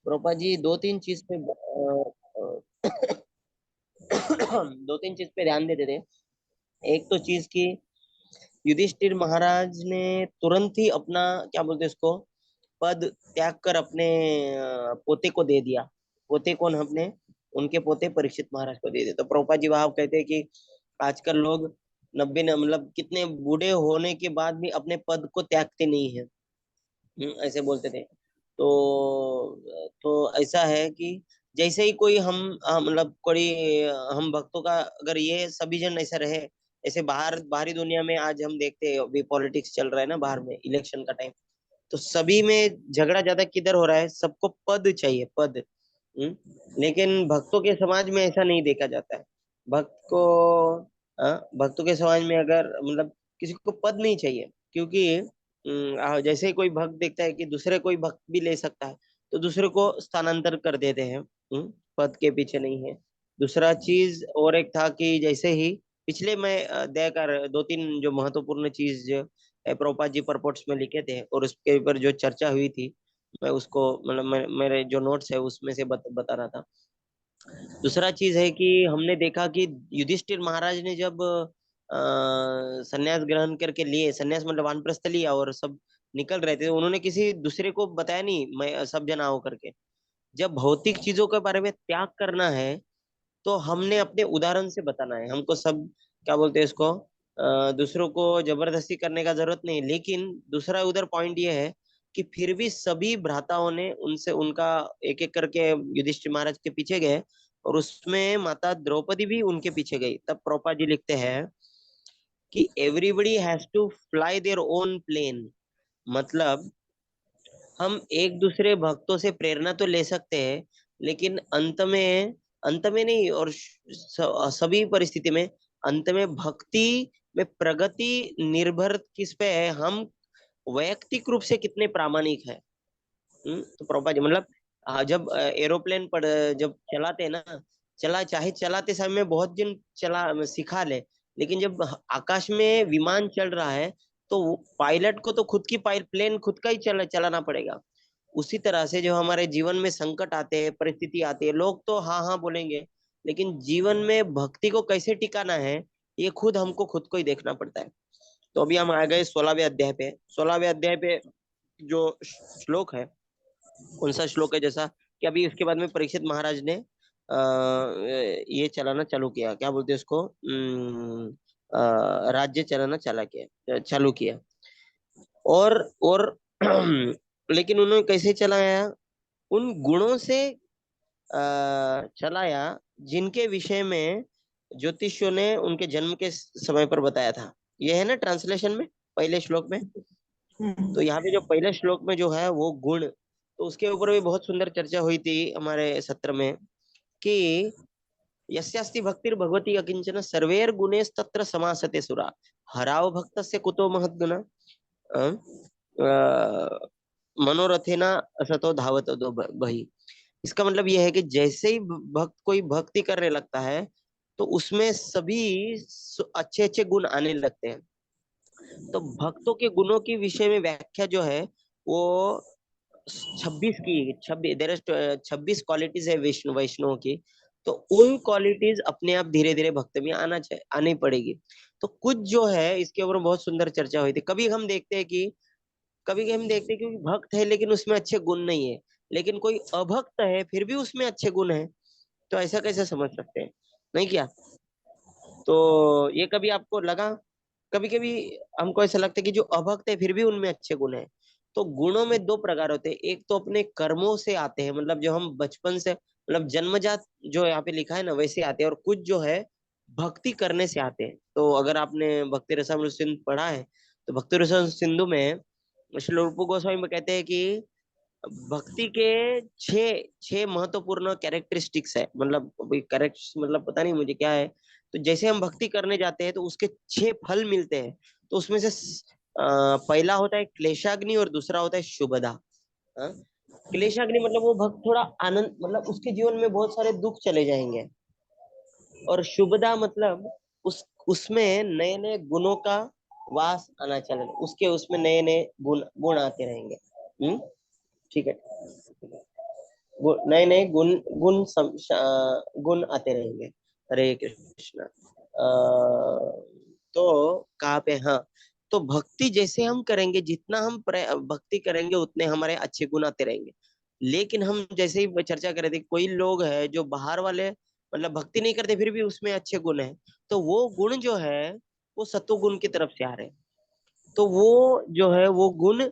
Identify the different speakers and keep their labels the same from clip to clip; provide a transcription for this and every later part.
Speaker 1: प्रोपा जी दो तीन चीज पे दो तीन चीज पे ध्यान देते थे। एक तो चीज की युधिष्ठिर महाराज ने तुरंत ही अपना क्या बोलते हैं उसको पद त्याग कर अपने पोते को दे दिया। पोते कौन? अपने उनके पोते परीक्षित महाराज को दे दिया। तो प्रभुपाद जी वहां कहते हैं कि आजकल लोग नब्बे न मतलब कितने बूढ़े होने के बाद भी अपने पद को त्यागते नहीं है। ऐसे बोलते थे। तो ऐसा है कि जैसे ही कोई मतलब कोई हम भक्तों का अगर ये सभी जन ऐसा रहे, ऐसे बाहरी दुनिया में आज हम देखते हैं अभी पॉलिटिक्स चल रहा है ना, बाहर में इलेक्शन का टाइम, तो सभी में झगड़ा ज्यादा किधर हो रहा है? सबको पद चाहिए, पद। लेकिन भक्तों के समाज में ऐसा नहीं देखा जाता है। भक्त को भक्तों के समाज में अगर मतलब किसी को पद नहीं चाहिए, क्योंकि जैसे ही कोई भक्त देखता है कि दूसरे कोई भक्त भी ले सकता है, तो दूसरे को स्थानांतर कर देते हैं। पद के पीछे नहीं है। दूसरा चीज और एक था कि जैसे ही पिछले मैं देकर दो तीन जो महत्वपूर्ण चीज प्रभुपाद जी परपोर्ट्स में लिखे थे और उसके ऊपर जो चर्चा हुई थी, मैं उसको मतलब मेरे जो नोट्स है उसमें से बता रहा था। दूसरा चीज है कि हमने देखा कि युधिष्ठिर महाराज ने जब संन्यास ग्रहण करके लिए, संन्यास मतलब वानप्रस्थ लिया और सब निकल रहे थे, उन्होंने किसी दूसरे को बताया नहीं, मैं सब जना हो करके। जब भौतिक चीजों के बारे में त्याग करना है तो हमने अपने उदाहरण से बताना है। हमको सब क्या बोलते हैं इसको दूसरों को जबरदस्ती करने का जरूरत नहीं। लेकिन दूसरा उधर पॉइंट ये है कि फिर भी सभी भ्राताओं ने उनसे उनका एक एक करके युधिष्ठिर महाराज के पीछे गए, और उसमें माता द्रौपदी भी उनके पीछे गई। तब प्रोपा जी लिखते हैं कि everybody has to fly their own plane. मतलब हम एक दूसरे भक्तों से प्रेरणा तो ले सकते हैं, लेकिन अंत में नहीं, और सभी परिस्थिति में अंत में भक्ति में प्रगति निर्भर किस पे है? हम वैयक्तिक रूप से कितने प्रामाणिक है। तो प्रभुपाद जी मतलब जब एरोप्लेन पर जब चलाते हैं ना, चाहे चलाते समय बहुत दिन चला सिखा ले, लेकिन जब आकाश में विमान चल रहा है तो पायलट को तो खुद की प्लेन खुद का ही चलाना पड़ेगा। उसी तरह से जो हमारे जीवन में संकट आते हैं, परिस्थिति आती है, लोग तो हाँ हाँ बोलेंगे, लेकिन जीवन में भक्ति को कैसे टिकाना है ये खुद हमको खुद को ही देखना पड़ता है। तो अभी हम आ गए 16वें अध्याय पे। 16वें अध्याय पे जो श्लोक है, कौन सा श्लोक है? जैसा कि अभी उसके बाद में परीक्षित महाराज ने ये चलाना चालू किया, क्या बोलते हैं उसको, राज्य चलाना चालू किया। और लेकिन उन्होंने कैसे चलाया? उन गुणों से चलाया जिनके विषय में ज्योतिषियों ने उनके जन्म के समय पर बताया था। ये है ना ट्रांसलेशन में, पहले श्लोक में। तो यहाँ पे जो पहले श्लोक में जो है वो गुण, तो उसके ऊपर भी बहुत सुंदर चर्चा हुई थी हमारे सत्र में कि यस्यास्ति भक्तिर भगवती अकिंचन सर्वैर गुणैस्तत्र समासते सुरा हराव भक्तस्य कुतो महद्गुण मनोरथेना असतो धावत दो बही। इसका मतलब यह है कि जैसे ही भक्त कोई भक्ति करने लगता है तो उसमें सभी अच्छे अच्छे गुण आने लगते हैं। तो भक्तों के गुणों के विषय में व्याख्या जो है वो 26 क्वालिटीज है विष्णु वैष्णव की। तो उन क्वालिटीज अपने आप धीरे धीरे भक्त में आनी पड़ेगी। तो कुछ जो है इसके ऊपर बहुत सुंदर चर्चा हुई थी। कभी हम देखते हैं कि भक्त है लेकिन उसमें अच्छे गुण नहीं है, लेकिन कोई अभक्त है फिर भी उसमें अच्छे गुण है। तो ऐसा कैसे समझ सकते हैं? नहीं क्या? तो ये कभी आपको लगा? कभी कभी हमको ऐसा लगता है कि जो अभक्त है फिर भी उनमें अच्छे गुण है। तो गुणों में दो प्रकार होते हैं। एक तो अपने कर्मों से आते हैं, मतलब जो हम बचपन से मतलब जन्मजात जो यहाँ पे लिखा है ना वैसे आते हैं, और कुछ जो है भक्ति करने से आते हैं। तो अगर आपने भक्ति रसामृत सिंधु पढ़ा है, तो भक्ति रसामृत सिंधु में श्री रूप गोस्वामी में कहते हैं कि भक्ति के छह छह महत्वपूर्ण कैरेक्टरिस्टिक्स है। मतलब करेक्ट मतलब पता नहीं मुझे क्या है। तो जैसे हम भक्ति करने जाते हैं तो उसके छह फल मिलते हैं। तो उसमें से पहला होता है क्लेशाग्नि और दूसरा होता है शुभदा। हाँ? क्लेशाग्नि मतलब वो भक्त थोड़ा आनंद, मतलब उसके जीवन में बहुत सारे दुख चले जाएंगे। और शुभदा मतलब उसमें नए नए गुणों का वास आना चले, उसके उसमें नए नए गुण गुण आते रहेंगे। ठीक है। नहीं नहीं, गुण गुण गुण आते रहेंगे। हरे कृष्ण। तो कहाँ पे, हाँ, तो भक्ति जैसे हम करेंगे, जितना हम भक्ति करेंगे उतने हमारे अच्छे गुण आते रहेंगे। लेकिन हम जैसे ही चर्चा कर रहे थे, कोई लोग है जो बाहर वाले मतलब भक्ति नहीं करते फिर भी उसमें अच्छे गुण है, तो वो गुण जो है वो सत्व गुण की तरफ से आ रहे हैं। तो वो जो है वो गुण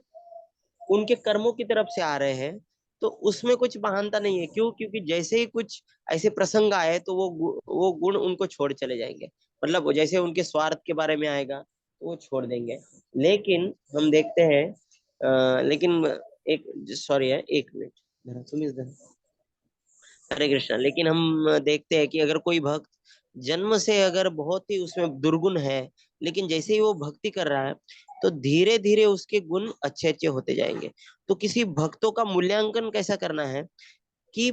Speaker 1: उनके कर्मों की तरफ से आ रहे हैं। तो उसमें कुछ महानता नहीं है। क्यों? क्योंकि जैसे ही कुछ ऐसे प्रसंग आए तो वो गुण उनको छोड़ चले जाएंगे। मतलब वो जैसे उनके स्वार्थ के बारे में आएगा तो वो छोड़ देंगे। लेकिन हम देखते हैं, लेकिन एक, सॉरी है, एक मिनट, जरा तुम इस हरे कृष्णा। लेकिन हम देखते हैं कि अगर कोई भक्त जन्म से अगर बहुत ही उसमें दुर्गुण है, लेकिन जैसे ही वो भक्ति कर रहा है तो धीरे धीरे उसके गुण अच्छे अच्छे होते जाएंगे। तो किसी भक्तों का मूल्यांकन कैसा करना है कि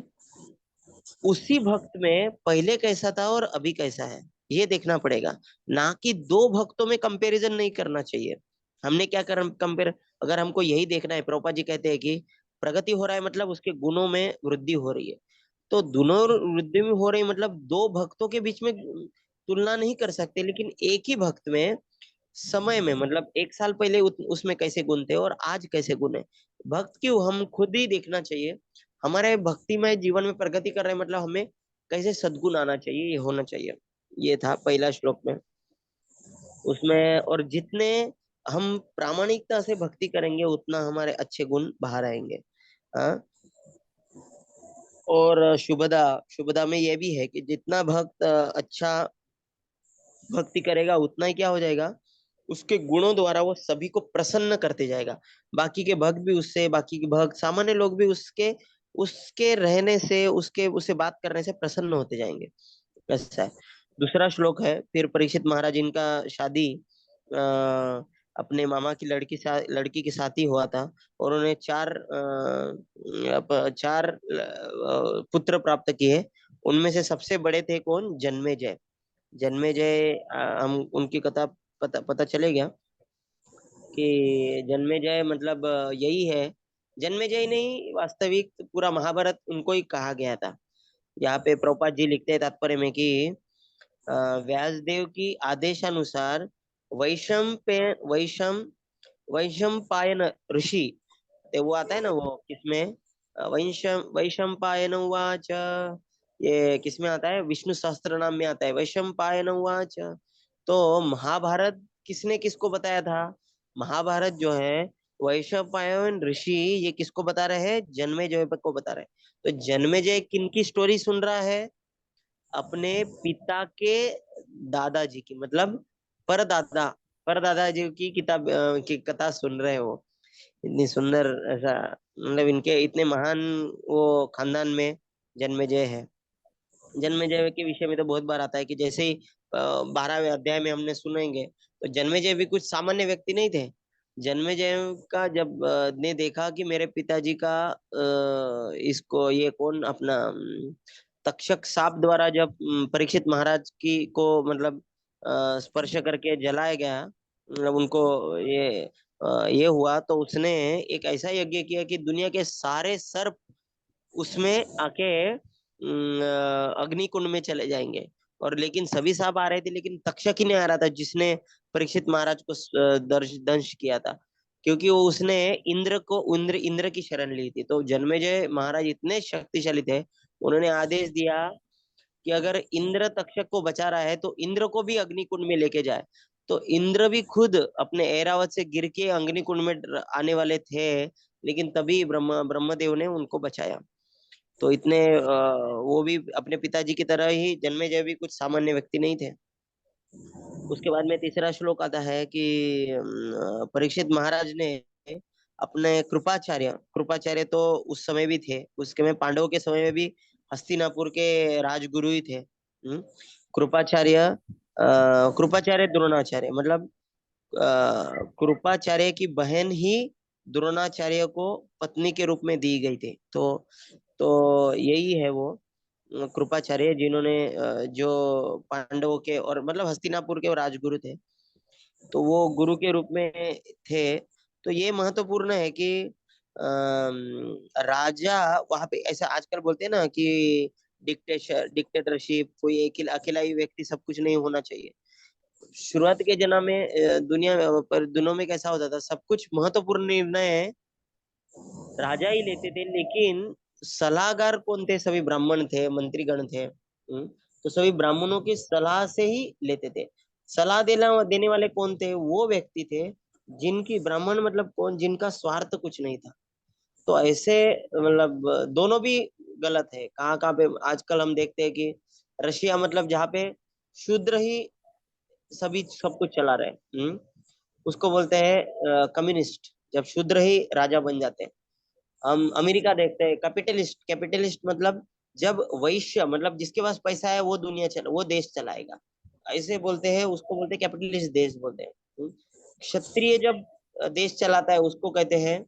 Speaker 1: उसी भक्त में पहले कैसा था और अभी कैसा है, ये देखना पड़ेगा। ना कि दो भक्तों में कंपैरिजन नहीं करना चाहिए। हमने क्या कर कंपेयर, अगर हमको यही देखना है, प्रभुपाद जी कहते हैं कि प्रगति हो रहा है मतलब उसके गुणों में वृद्धि हो रही है। तो दोनों वृद्धि में हो रही मतलब दो भक्तों के बीच में तुलना नहीं कर सकते। लेकिन एक ही भक्त में समय में मतलब एक साल पहले उसमें कैसे गुण थे और आज कैसे गुण है, भक्त क्यों हम खुद ही देखना चाहिए। हमारे भक्तिमय जीवन में प्रगति कर रहे हैं मतलब हमें कैसे सद्गुण आना चाहिए, ये होना चाहिए। ये था पहला श्लोक में उसमें। और जितने हम प्रामाणिकता से भक्ति करेंगे उतना हमारे अच्छे गुण बाहर आएंगे। हाँ। और शुभदा, शुभदा में ये भी है कि जितना भक्त अच्छा भक्ति करेगा उतना ही क्या हो जाएगा, उसके गुणों द्वारा वो सभी को प्रसन्न करते जाएगा। बाकी के भक्त भी उससे, बाकी के भक्त सामान्य लोग भी उसके उसके रहने से, उसके उससे बात करने से प्रसन्न होते जाएंगे। ऐसा है। दूसरा श्लोक है, फिर परीक्षित महाराज, इनका शादी अपने मामा की लड़की के साथ ही हुआ था। और उन्हें चार पुत्र प्राप्त किए। उनमें से सबसे बड़े थे कौन? जन्मेजय। जन्मेजय हम उनकी कथा पता चलेगा कि जन्मेजय मतलब यही है। जन्मेजय नहीं, वास्तविक पूरा महाभारत उनको ही कहा गया था। यहाँ पे प्रभुपाद जी लिखते हैं तात्पर्य में कि व्यासदेव की आदेशानुसार वैशम वैशंपायन ऋषि, वो आता है ना वो किसमें, वैशंपायन उवाच, ये किसमें आता है? विष्णु सहस्त्र नाम में आता है वैशंपायन उवाच। तो महाभारत किसने किसको बताया था? महाभारत जो है वैशंपायन ऋषि ये किसको बता रहे हैं? जन्मेजय को बता रहे हैं। तो जन्मेजय किनकी स्टोरी सुन रहा है? अपने पिता के दादाजी की, मतलब परदादा, परदादा जी की किताब की कथा सुन रहे हो। इतनी सुंदर, ऐसा मतलब इनके इतने महान वो खानदान में जन्मेजय है। जन्मेजय के विषय में तो बहुत बार आता है कि जैसे ही 12वें अध्याय में हमने सुनेंगे, तो जन्मेजय भी कुछ सामान्य व्यक्ति नहीं थे। जन्मेजय का जब ने देखा कि मेरे पिताजी का इसको ये कौन अपना तक्षक सांप द्वारा जब परीक्षित महाराज की को मतलब स्पर्श करके जलाया गया, मतलब उनको ये हुआ, तो उसने एक ऐसा यज्ञ किया कि दुनिया के सारे सर्प उसमें आके अग्निकुंड में चले जाएंगे। और लेकिन सभी सांप आ रहे थे, लेकिन तक्षक ही नहीं आ रहा था जिसने परीक्षित महाराज को दंश किया था। क्योंकि वो उसने इंद्र इंद्र की शरण ली थी। तो जन्मेजय महाराज इतने शक्तिशाली थे, उन्होंने आदेश दिया कि अगर इंद्र तक्षक को बचा रहा है तो इंद्र को भी अग्निकुंड में लेके जाए। तो इंद्र भी खुद अपने ऐरावत से गिर के अग्निकुंड में आने वाले थे, लेकिन तभी ब्रह्मदेव ने उनको बचाया। तो इतने वो भी अपने पिताजी की तरह ही जन्मेजय भी कुछ सामान्य व्यक्ति नहीं थे। उसके बाद में तीसरा श्लोक आता है कि परीक्षित महाराज ने अपने कृपाचार्य तो उस समय भी थे, उसके में पांडवों के समय में भी हस्तिनापुर के राजगुरु ही थे। कृपाचार्य कृपाचार्य द्रोणाचार्य मतलब कृपाचार्य की बहन ही द्रोणाचार्य को पत्नी के रूप में दी गई थी। तो यही है वो कृपाचार्य जिन्होंने जो पांडवों के और मतलब हस्तिनापुर के वो राजगुरु थे, तो वो गुरु के रूप में थे। तो ये महत्वपूर्ण है कि राजा वहां पे ऐसा आजकल बोलते हैं ना कि डिक्टेटरशिप, कोई एक अकेला ही व्यक्ति सब कुछ नहीं होना चाहिए। शुरुआत के जना में दुनिया में पर दिनों में कैसा होता था, सब कुछ महत्वपूर्ण निर्णय राजा ही लेते थे, लेकिन सलाहकार कौन थे? सभी ब्राह्मण थे, मंत्रीगण थे। तो सभी ब्राह्मणों की सलाह से ही लेते थे। सलाह देने वाले कौन थे? वो व्यक्ति थे जिनकी, ब्राह्मण मतलब कौन, जिनका स्वार्थ कुछ नहीं था। तो ऐसे मतलब दोनों भी गलत है। कहाँ कहाँ पे आजकल हम देखते हैं कि रशिया मतलब जहाँ पे शूद्र ही सभी सब कुछ चला रहे हैं, उसको बोलते हैं कम्युनिस्ट, जब शूद्र ही राजा बन जाते हैं। हम अमेरिका देखते हैं, कैपिटलिस्ट। कैपिटलिस्ट मतलब जब वैश्य मतलब जिसके पास पैसा है वो वो देश चलाएगा, ऐसे बोलते हैं, उसको बोलते हैं कैपिटलिस्ट देश बोलते हैं। क्षत्रिय जब देश चलाता है उसको कहते हैं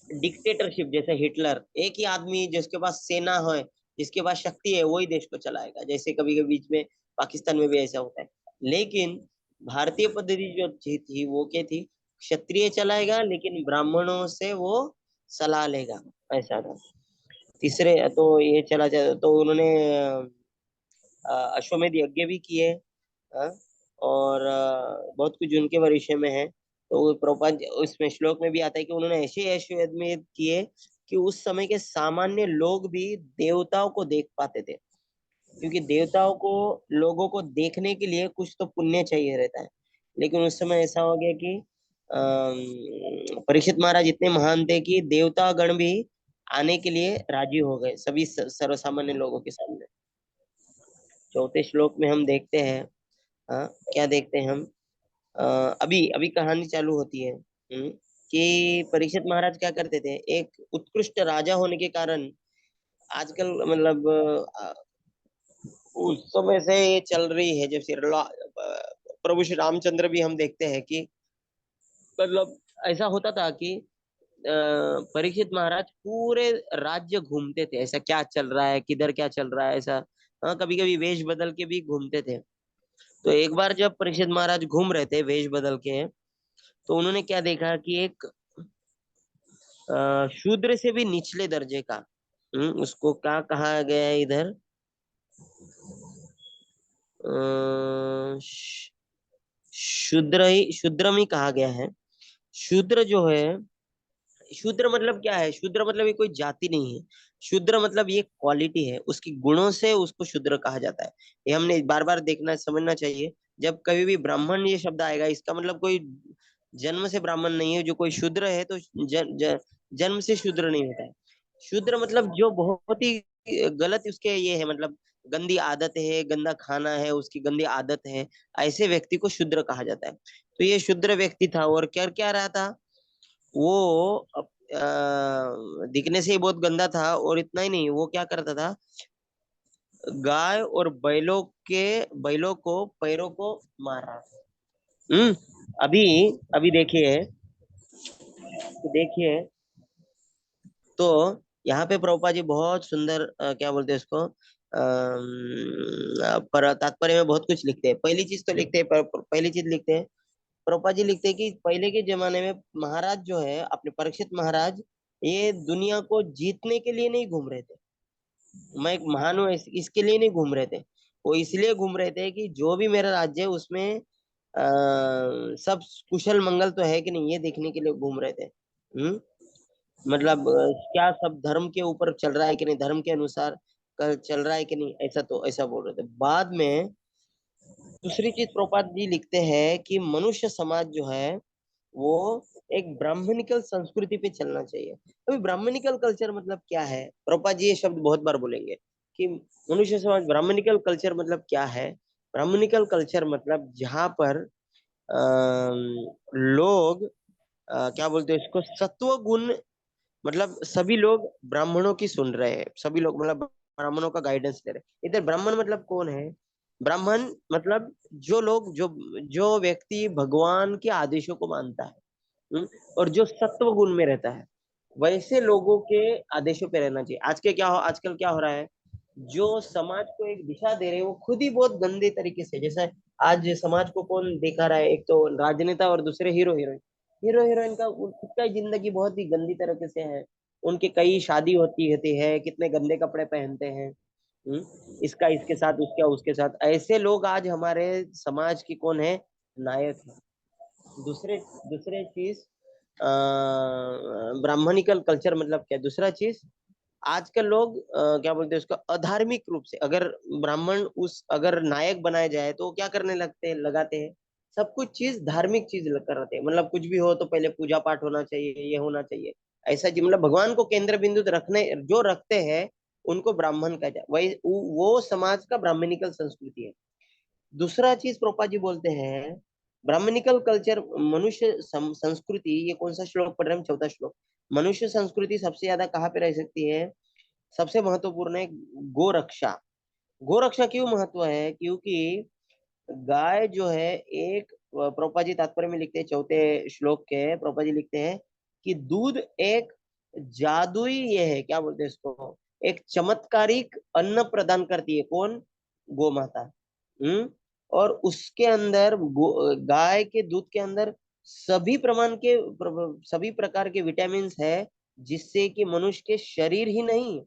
Speaker 1: डिक्टेटरशिप। जैसे हिटलर, एक ही आदमी जिसके पास सेना है, जिसके पास शक्ति है, वही देश को चलाएगा। जैसे कभी कभी बीच में पाकिस्तान में भी ऐसा होता है। लेकिन भारतीय पद्धति जो थी वो क्या थी? क्षत्रिय चलाएगा लेकिन ब्राह्मणों से वो सलाह लेगा, ऐसा था। तीसरे तो ये चला जाए तो उन्होंने अश्वमेध यज्ञ भी किए। हाँ, और बहुत कुछ उनके विषय में है। तो प्रभुपाद उसमें श्लोक में भी आता है कि उन्होंने ऐसे अश्वमेध किए कि उस समय के सामान्य लोग भी देवताओं को देख पाते थे। क्योंकि देवताओं को, लोगों को देखने के लिए कुछ तो पुण्य चाहिए रहता है। लेकिन उस समय ऐसा हो गया कि परीक्षित महाराज इतने महान थे कि देवता गण भी आने के लिए राजी हो गए सभी सर्वसामान्य लोगों के सामने। चौथे श्लोक में हम देखते हैं, हाँ, क्या देखते हैं हम? अ, अभी अभी कहानी चालू होती है, कि परीक्षित महाराज क्या करते थे, एक उत्कृष्ट राजा होने के कारण। आजकल मतलब उस समय से ये चल रही है, जब प्रभु श्री रामचंद्र भी हम देखते हैं कि मतलब ऐसा होता था कि परीक्षित महाराज पूरे राज्य घूमते थे, ऐसा क्या चल रहा है, किधर क्या चल रहा है, ऐसा। हाँ, कभी कभी वेश बदल के भी घूमते थे। तो एक बार जब परीक्षित महाराज घूम रहे थे वेश बदल के, तो उन्होंने क्या देखा कि एक शूद्र से भी निचले दर्जे का, उसको क्या कहा गया है इधर, शूद्रम ही कहा गया है। शूद्र जो है, शूद्र मतलब क्या है? शूद्र मतलब ये कोई जाति नहीं है। शूद्र मतलब ये क्वालिटी है, उसकी गुणों से उसको शूद्र कहा जाता है। ये हमने बार बार देखना समझना चाहिए। जब कभी भी ब्राह्मण ये शब्द आएगा, इसका मतलब कोई जन्म से ब्राह्मण नहीं है। जो कोई शूद्र है तो जन्म से शूद्र नहीं होता है। शूद्र मतलब जो बहुत ही गलत उसके ये है, मतलब गंदी आदत है, गंदा खाना है, उसकी गंदी आदत है, ऐसे व्यक्ति को शूद्र कहा जाता है। तो ये शूद्र व्यक्ति था और क्या क्या रहा था वो, दिखने से ही बहुत गंदा था। और इतना ही नहीं, वो क्या करता था, गाय और बैलों को पैरों को मार रहा था। हम्म अभी अभी देखिए तो यहाँ पे प्रभुपाद जी बहुत सुंदर क्या बोलते हैं उसको, पर तात्पर्य में बहुत कुछ लिखते हैं। पहली चीज तो लिखते हैं, पहली चीज लिखते हैं, प्रभुपाद जी लिखते हैं कि पहले के जमाने में महाराज जो है, अपने परीक्षित महाराज, ये दुनिया को जीतने के लिए नहीं घूम रहे थे, मैं एक महान हूँ इसके लिए नहीं घूम रहे थे। वो इसलिए घूम रहे थे कि जो भी मेरा राज्य है उसमें सब कुशल मंगल तो है कि नहीं, ये देखने के लिए घूम रहे थे। मतलब क्या सब धर्म के ऊपर चल रहा है कि नहीं, धर्म के अनुसार चल रहा है कि नहीं, ऐसा तो ऐसा बोल रहे थे। बाद में दूसरी चीज प्रभुपाद जी लिखते हैं कि मनुष्य समाज जो है वो एक ब्राह्मणिकल संस्कृति पे चलना चाहिए। अभी ब्राह्मणिकल कल्चर मतलब क्या है? प्रभुपाद जी ये शब्द बहुत बार बोलेंगे कि मनुष्य समाज, ब्राह्मणिकल कल्चर मतलब क्या है? ब्राह्मणिकल कल्चर मतलब जहाँ पर लोग क्या बोलते हैं इसको, सत्व गुण, मतलब सभी लोग ब्राह्मणों की सुन रहे हैं, सभी लोग मतलब ब्राह्मणों का गाइडेंस ले रहे हैं। इधर ब्राह्मण मतलब कौन है? ब्राह्मण मतलब जो लोग, जो व्यक्ति भगवान के आदेशों को मानता है, और जो सत्व गुण में रहता है, वैसे लोगों के आदेशों पे रहना चाहिए। आजकल क्या हो रहा है, जो समाज को एक दिशा दे रहे हैं वो खुद ही बहुत गंदे तरीके से, जैसे आज समाज को कौन दिखा रहा है, एक तो राजनेता और दूसरे हीरो हीरोइन। हीरो हीरोइन का खुद का ही जिंदगी बहुत ही गंदी तरीके से है। उनकी कई शादी होती है, कितने गंदे कपड़े पहनते हैं। इसका इसके साथ, उसका उसके साथ, ऐसे लोग आज हमारे समाज की कौन है, नायक है। दूसरे दूसरे चीज, ब्राह्मणिकल कल्चर मतलब क्या, दूसरा चीज, आजकल लोग क्या बोलते हैं उसको, अधार्मिक रूप से, अगर ब्राह्मण उस अगर नायक बनाया जाए तो क्या करने लगते हैं, लगाते हैं सब कुछ चीज धार्मिक चीज कराते हैं। मतलब कुछ भी हो तो पहले पूजा पाठ होना चाहिए, ये होना चाहिए, ऐसा जी, मतलब भगवान को केंद्र बिंदु रखने जो रखते हैं उनको ब्राह्मण कहा जाए, वही वो समाज का ब्राह्मणिकल संस्कृति है। दूसरा चीज प्रोपा जी बोलते हैं, ब्राह्मणिकल कल्चर, मनुष्य संस्कृति, ये कौन सा श्लोक पढ़ रहे हैं हम, चौथा श्लोक। मनुष्य संस्कृति सबसे ज्यादा कहाँ पे रह सकती है, सबसे महत्वपूर्ण है गोरक्षा। गोरक्षा क्यों महत्व है, क्योंकि गाय जो है एक, प्रोपा जी तात्पर्य में लिखते हैं चौथे श्लोक के, प्रोपा जी लिखते हैं कि दूध एक जादुई, ये है क्या बोलते हैं इसको, एक चमत्कारिक अन्न प्रदान करती है, कौन, गौ माता। और उसके अंदर गाय के दूध के अंदर सभी प्रमाण के सभी प्रकार के विटामिन है, जिससे कि मनुष्य के शरीर ही नहीं,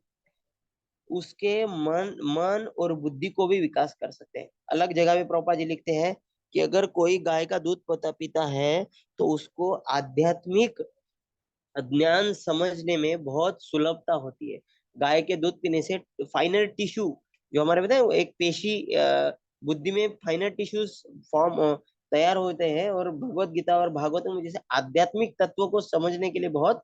Speaker 1: उसके मन मन और बुद्धि को भी विकास कर सकते हैं। अलग जगह पे प्रभुपा जी लिखते हैं कि अगर कोई गाय का दूध पीता है तो उसको आध्यात्मिक ज्ञान समझने में बहुत सुलभता होती है। गाय के दूध पीने से फाइनल टिश्यू, जो हमारे बताए एक पेशी, बुद्धि में फाइनल टिश्यूज फॉर्म तैयार होते हैं, और भगवत गीता और भागवत में जैसे आध्यात्मिक तत्वों को समझने के लिए बहुत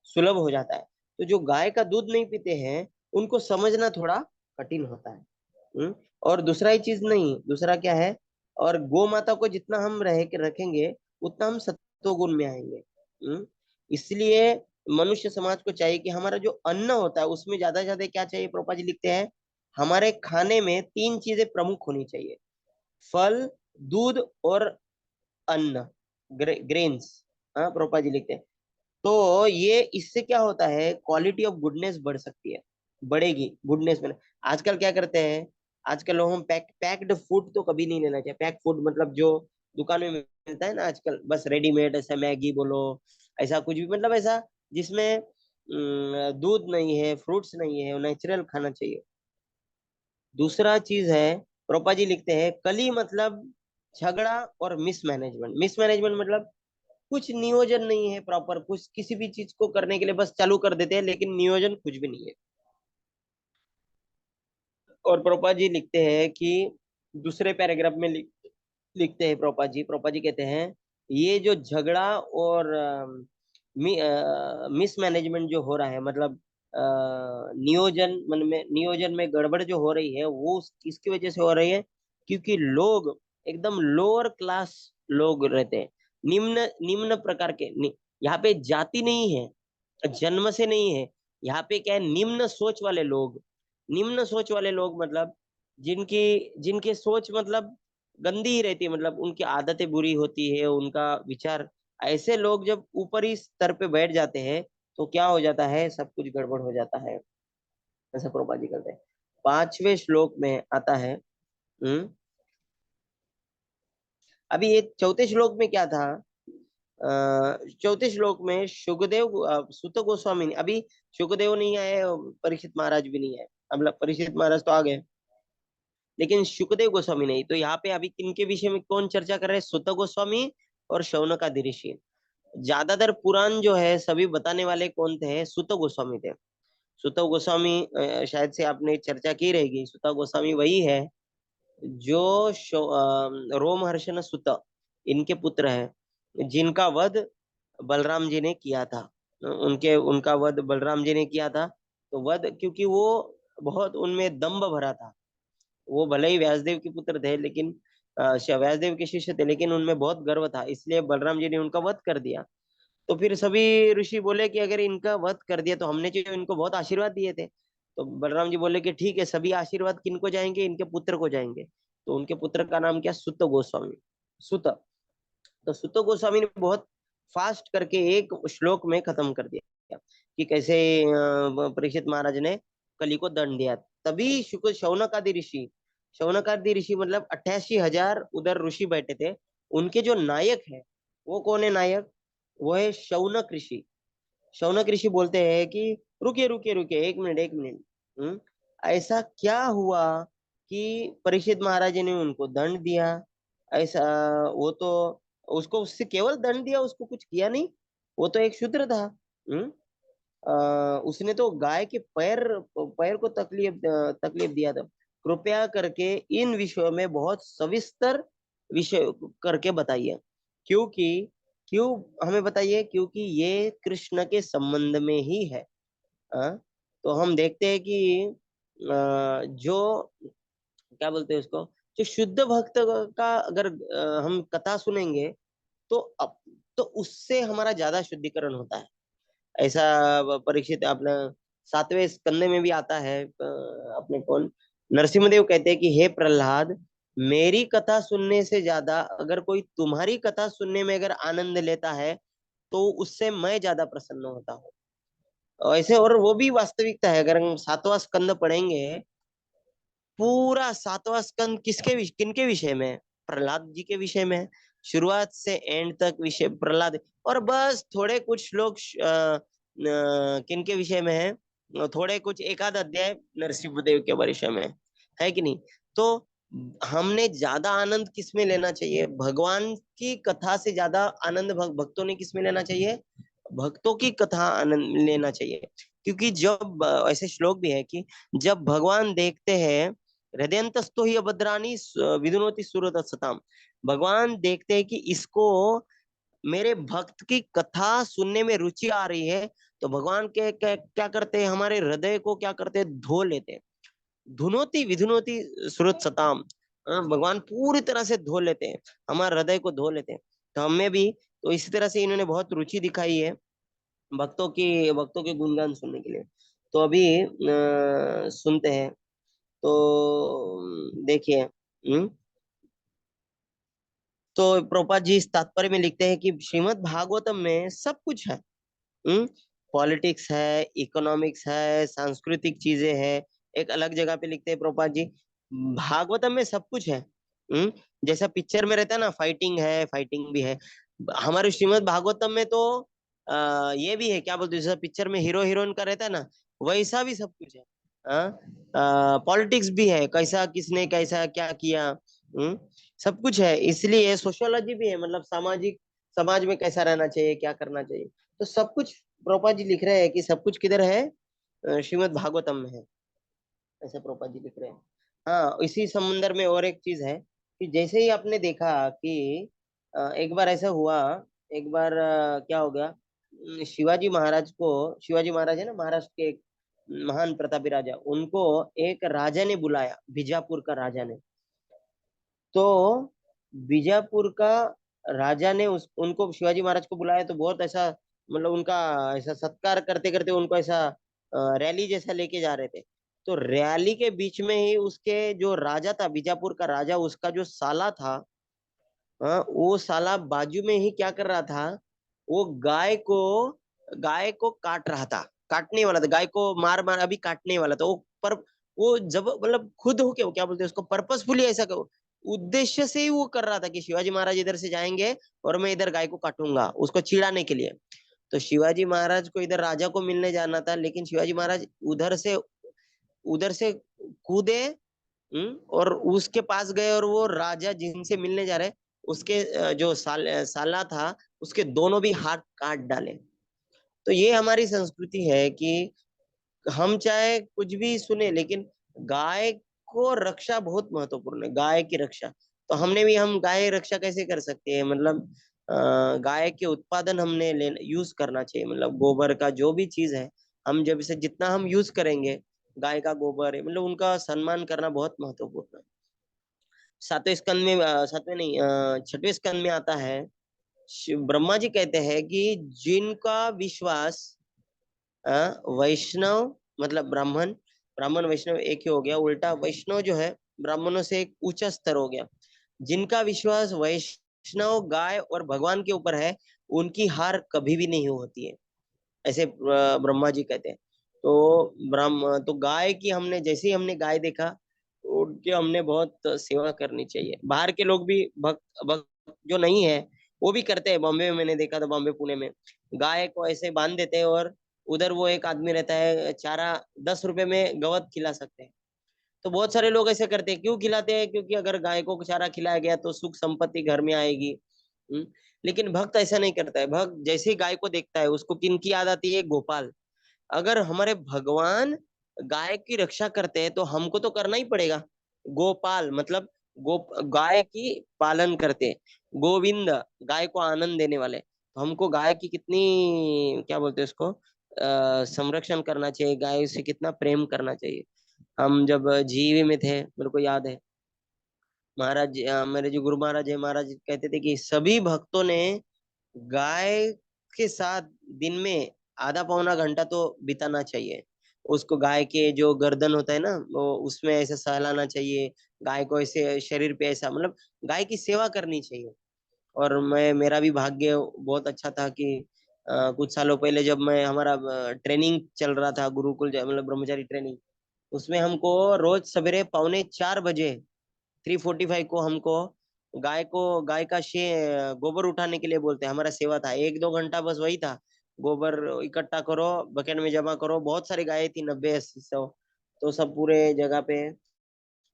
Speaker 1: सुलभ हो जाता है। तो जो गाय का दूध नहीं पीते हैं उनको समझना थोड़ा कठिन होता है। और दूसरा ही चीज नहीं, दूसरा क्या है, और गौ माता को जितना हम रह के रखेंगे उतना हम सत्वगुण में आएंगे। इसलिए मनुष्य समाज को चाहिए कि हमारा जो अन्न होता है उसमें ज्यादा से ज्यादा क्या चाहिए, प्रोपा जी लिखते हैं हमारे खाने में तीन चीजें प्रमुख होनी चाहिए, फल, दूध और अन्न, ग्रेन्स। हाँ, प्रोपा जी लिखते हैं। तो ये इससे क्या होता है, क्वालिटी ऑफ गुडनेस बढ़ सकती है, बढ़ेगी गुडनेस में। आजकल क्या करते हैं, आजकल लोग हम पैक्ड फूड तो कभी नहीं लेना चाहिए। पैक्ड फूड मतलब जो दुकान में मिलता है ना आजकल, बस रेडीमेड, ऐसा मैगी बोलो, ऐसा कुछ भी, मतलब ऐसा जिसमें दूध नहीं है, फ्रूट्स नहीं है, नेचुरल खाना चाहिए। दूसरा चीज है, प्रोपा जी लिखते हैं कली मतलब झगड़ा और मिसमैनेजमेंट। मिसमैनेजमेंट मतलब कुछ नियोजन नहीं है प्रॉपर, कुछ किसी भी चीज को करने के लिए बस चालू कर देते हैं लेकिन नियोजन कुछ भी नहीं है। और प्रोपा जी लिखते हैं कि दूसरे पैराग्राफ में लिखते हैं प्रोपा जी कहते हैं ये जो झगड़ा और मिसमैनेजमेंट जो हो रहा है, मतलब नियोजन में गड़बड़ जो हो रही है वो किसकी वजह से हो रही है, क्योंकि लोग एकदम लोअर क्लास लोग रहते हैं, निम्न निम्न प्रकार के यहाँ पे जाति नहीं है, जन्म से नहीं है, यहाँ पे क्या है, निम्न सोच वाले लोग। निम्न सोच वाले लोग मतलब जिनकी जिनके सोच मतलब गंदी ही रहती है, मतलब उनकी आदतें बुरी होती है, उनका विचार, ऐसे लोग जब ऊपरी स्तर पे बैठ जाते हैं तो क्या हो जाता है, सब कुछ गड़बड़ हो जाता है। ऐसा प्रोपाजी करते हैं। पांचवें श्लोक में आता है, अभी ये चौथे श्लोक में क्या था, चौथे श्लोक में सुखदेव, सुत गोस्वामी ने, अभी सुखदेव नहीं आए, परीक्षित महाराज भी नहीं आए, अब परीक्षित महाराज तो आ गए, लेकिन सुखदेव गोस्वामी नहीं। तो यहाँ पे अभी किनके विषय में कौन चर्चा कर रहे हैं, सुत गोस्वामी और शौनकादि ऋषि। ज्यादातर पुराण जो है सभी बताने वाले कौन थे, सुत गोस्वामी थे। सुत गोस्वामी, शायद से आपने चर्चा की रहेगी, सुत गोस्वामी वही है जो रोमहर्षण सुत, इनके पुत्र हैं, जिनका वध बलराम जी ने किया था। उनके उनका वध बलराम जी ने किया था। तो वध, क्योंकि वो बहुत उनमें दंभ भरा था, वो भले ही व्यासदेव के पुत्र थे लेकिन व्यासदेव के शिष्य थे, लेकिन उनमें बहुत गर्व था, इसलिए बलराम जी ने उनका वध कर दिया। तो फिर सभी ऋषि बोले कि अगर इनका वध कर दिया तो हमने जो इनको बहुत आशीर्वाद दिए थे। तो बलराम जी बोले कि ठीक है, सभी आशीर्वाद किनको जाएंगे, इनके पुत्र को जाएंगे। तो उनके पुत्र का नाम क्या, सुत गोस्वामी। सुत, तो सुत गोस्वामी ने बहुत फास्ट करके एक श्लोक में खत्म कर दिया कि कैसे परीक्षित महाराज ने कली को दंड दिया। तभी शुक्र शौनकादि ऋषि, शौनकादि ऋषि मतलब 88,000 उधर ऋषि बैठे थे, उनके जो नायक है वो कौन है नायक, वो है शौनक ऋषि। शौनक ऋषि बोलते हैं कि रुकिए रुकिए रुकिए, एक मिनट एक मिनट। ऐसा क्या हुआ कि परीक्षित महाराज जी ने उनको दंड दिया? ऐसा, वो तो, उसको उससे केवल दंड दिया, उसको कुछ किया नहीं। वो तो एक शूद्र था। हम्म उसने तो गाय के पैर पैर को तकलीफ दिया था। कृपया करके इन विषयों में बहुत सविस्तर विषय करके बताइए। क्योंकि क्यों हमें बताइए, क्योंकि ये कृष्ण के संबंध में ही है। तो हम देखते हैं कि जो क्या बोलते हैं उसको, जो शुद्ध भक्त का अगर हम कथा सुनेंगे, तो अब तो उससे हमारा ज्यादा शुद्धिकरण होता है। ऐसा परीक्षित अपना 7वें स्कंद में भी आता है। अपने कौन, नरसिंहदेव कहते हैं कि हे प्रहलाद, मेरी कथा सुनने से ज्यादा अगर कोई तुम्हारी कथा सुनने में अगर आनंद लेता है, तो उससे मैं ज्यादा प्रसन्न होता हूँ। ऐसे, और वो भी वास्तविकता है। अगर हम 7वां स्कंद पढ़ेंगे, पूरा 7वां स्कंद किनके विषय में है? प्रहलाद जी के विषय में है। शुरुआत से एंड तक विषय प्रहलाद। और बस थोड़े कुछ लोग किनके विषय में है, थोड़े कुछ एक आध अध्याय नरसिंहदेव के विषय में है कि नहीं? तो हमने ज्यादा आनंद किसमें लेना चाहिए? भगवान की कथा से ज्यादा आनंद भक्तों ने किसमें लेना चाहिए? भक्तों की कथा आनंद लेना चाहिए। क्योंकि जब ऐसे श्लोक भी है कि जब भगवान देखते हैं, हृदयंतस्थो ही अभद्राणी विधुनोति सुरत सताम, भगवान देखते हैं कि इसको, मेरे भक्त की कथा सुनने में रुचि आ रही है, तो भगवान क्या करते हैं? हमारे हृदय को क्या करते हैं? धो लेते हैं। धुनोती विधुनोती सुरत सताम, भगवान पूरी तरह से धो लेते हैं, हमारे हृदय को धो लेते हैं। तो हमें भी तो इसी तरह से इन्होंने बहुत रुचि दिखाई है भक्तों के गुणगान सुनने के लिए। तो अभी सुनते हैं। तो देखिए, तो प्रभुपाद जी इस तात्पर्य में लिखते हैं कि श्रीमद् भागवतम में सब कुछ है। पॉलिटिक्स है, इकोनॉमिक्स है, सांस्कृतिक चीजें हैं। एक अलग जगह पे लिखते हैं प्रभुपाद जी, भागवतम में सब कुछ है। जैसा पिक्चर में रहता है ना, फाइटिंग है, फाइटिंग भी है। हमारे श्रीमद् भागवतम में तो ये भी है, क्या बोलते हैं, जैसा पिक्चर में हीरो हीरोइन का रहता है ना, वैसा भी सब कुछ है। पॉलिटिक्स भी है, कैसा किसने कैसा क्या किया। सब कुछ है। इसलिए सोशियोलॉजी भी है, मतलब सामाजिक, समाज में कैसा रहना चाहिए, क्या करना चाहिए। तो सब कुछ प्रोपा जी लिख रहे हैं कि सब कुछ किधर है? श्रीमद् भागवतम में है। ऐसे प्रोपा जी लिख रहे हैं। हाँ, इसी समुंदर में और एक चीज है कि जैसे ही आपने देखा कि एक बार ऐसा हुआ, एक बार क्या हो गया, शिवाजी महाराज को, शिवाजी महाराज है ना महाराष्ट्र के एक महान प्रतापी राजा, उनको एक राजा ने बुलाया, बीजापुर का राजा ने। तो बीजापुर का राजा ने उनको, शिवाजी महाराज को बुलाया, तो बहुत ऐसा, मतलब उनका ऐसा सत्कार करते करते उनको ऐसा रैली जैसा लेके जा रहे थे। तो रैली के बीच में ही उसके जो राजा था, बीजापुर का राजा, उसका जो साला था, वो साला बाजू में ही क्या कर रहा था, वो गाय को काट रहा था, काटने वाला था, गाय को मार मार अभी काटने वाला था वो। पर वो जब मतलब खुद हो के, वो क्या बोलते हैं उसको, पर्पसफुली ऐसा उद्देश्य से ही वो कर रहा था कि शिवाजी महाराज इधर से जाएंगे और मैं इधर गाय को काटूंगा, उसको चिढ़ाने के लिए। तो शिवाजी महाराज को इधर राजा को मिलने जाना था, लेकिन शिवाजी महाराज उधर से कूदे। और उसके पास गए, और वो राजा जिनसे मिलने जा रहे, उसके जो साला था, उसके दोनों भी हाथ काट डाले। तो ये हमारी संस्कृति है कि हम चाहे कुछ भी सुने, लेकिन गाय को रक्षा बहुत महत्वपूर्ण है, गाय की रक्षा। तो हमने भी, हम गाय रक्षा कैसे कर सकते हैं, मतलब गाय के उत्पादन हमने ले यूज करना चाहिए, मतलब गोबर का जो भी चीज है, हम जब इसे जितना हम यूज करेंगे, गाय का गोबर है, मतलब उनका सम्मान करना बहुत महत्वपूर्ण है। 7वें स्कंद में, 7वें नहीं, 6वें स्कंद में आता है, ब्रह्मा जी कहते हैं कि जिनका विश्वास, वैष्णव मतलब ब्राह्मण, ब्राह्मण वैष्णव एक ही हो गया, उल्टा वैष्णव जो है ब्राह्मणों से एक ऊंचा स्तर हो गया। जिनका विश्वास वैष्णव गाय और भगवान के ऊपर है, उनकी हार कभी भी नहीं होती है, ऐसे ब्रह्मा जी कहते हैं। तो तो गाय की हमने, जैसे ही हमने गाय देखा, उनकी हमने बहुत सेवा करनी चाहिए। बाहर के लोग भी भक्त भक्त जो नहीं है, वो भी करते हैं बॉम्बे में, मैंने देखा था बॉम्बे पुणे में। गाय को ऐसे बांध देते हैं और उधर वो एक आदमी रहता है, चारा 10 रुपए में गवत खिला सकते हैं। तो बहुत सारे लोग ऐसे करते हैं, क्यों खिलाते हैं? क्योंकि अगर गाय को चारा खिलाया गया तो सुख संपत्ति घर में आएगी। हम्म। लेकिन भक्त ऐसा नहीं करता है। भक्त जैसे ही गाय को देखता है, उसको किनकी याद आती है? गोपाल। अगर हमारे भगवान गाय की रक्षा करते हैं तो हमको तो करना ही पड़ेगा। गोपाल मतलब गो गाय की पालन करते, गोविंद गाय को आनंद देने वाले, तो हमको गाय की कितनी क्या बोलते हैं उसको संरक्षण करना चाहिए, गाय से कितना प्रेम करना चाहिए। हम जब जीवी में थे, मेरे को याद है, महाराज मेरे जो गुरु महाराज है, महाराज कहते थे कि सभी भक्तों ने गाय के साथ दिन में आधा पौना घंटा तो बिताना चाहिए। उसको गाय के जो गर्दन होता है ना, वो उसमें ऐसे सहलाना चाहिए, गाय को ऐसे शरीर पे ऐसा, मतलब गाय की सेवा करनी चाहिए। और मैं, मेरा भी भाग्य बहुत अच्छा था कि कुछ सालों पहले जब मैं, हमारा ट्रेनिंग चल रहा था गुरुकुल, मतलब ब्रह्मचारी ट्रेनिंग, उसमें हमको रोज सवेरे 3:45 बजे 3:45 को हमको गाय का गोबर उठाने के लिए बोलते हैं। हमारा सेवा था 1-2 घंटा, बस वही था। गोबर इकट्ठा करो, बकेट में जमा करो, बहुत सारी गायें थी, 90-80 100, तो सब पूरे जगह पे।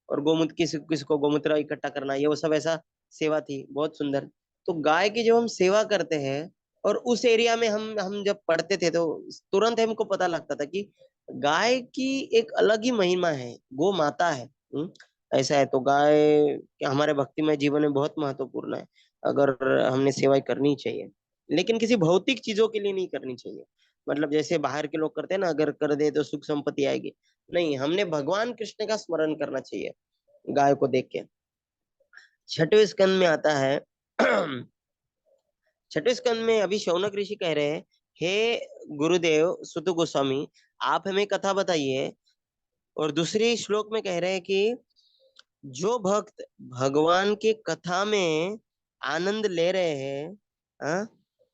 Speaker 1: और गोमूत्र, किसी किसी को गोमूत्र इकट्ठा करना, ये वो सब ऐसा सेवा थी, बहुत सुंदर। तो गाय की जब हम सेवा करते हैं, और उस एरिया में हम जब पढ़ते थे तो तुरंत हमको पता लगता था कि गाय की एक अलग ही महिमा है, गो माता है। ऐसा है। तो गाय हमारे भक्तिमय जीवन में बहुत महत्वपूर्ण है। अगर हमने सेवाएं करनी चाहिए, लेकिन किसी भौतिक चीजों के लिए नहीं करनी चाहिए। मतलब जैसे बाहर के लोग करते हैं ना, अगर कर दे तो सुख संपत्ति आएगी, नहीं, हमने भगवान कृष्ण का स्मरण करना चाहिए गाय को देख के। छठवें स्कंद में आता है छठवें स्कंद में अभी शौनक ऋषि कह रहे हैं, हे गुरुदेव सुत गोस्वामी, आप हमें कथा बताइए। और दूसरी श्लोक में कह रहे हैं कि जो भक्त भगवान की कथा में आनंद ले रहे हैं, हाँ,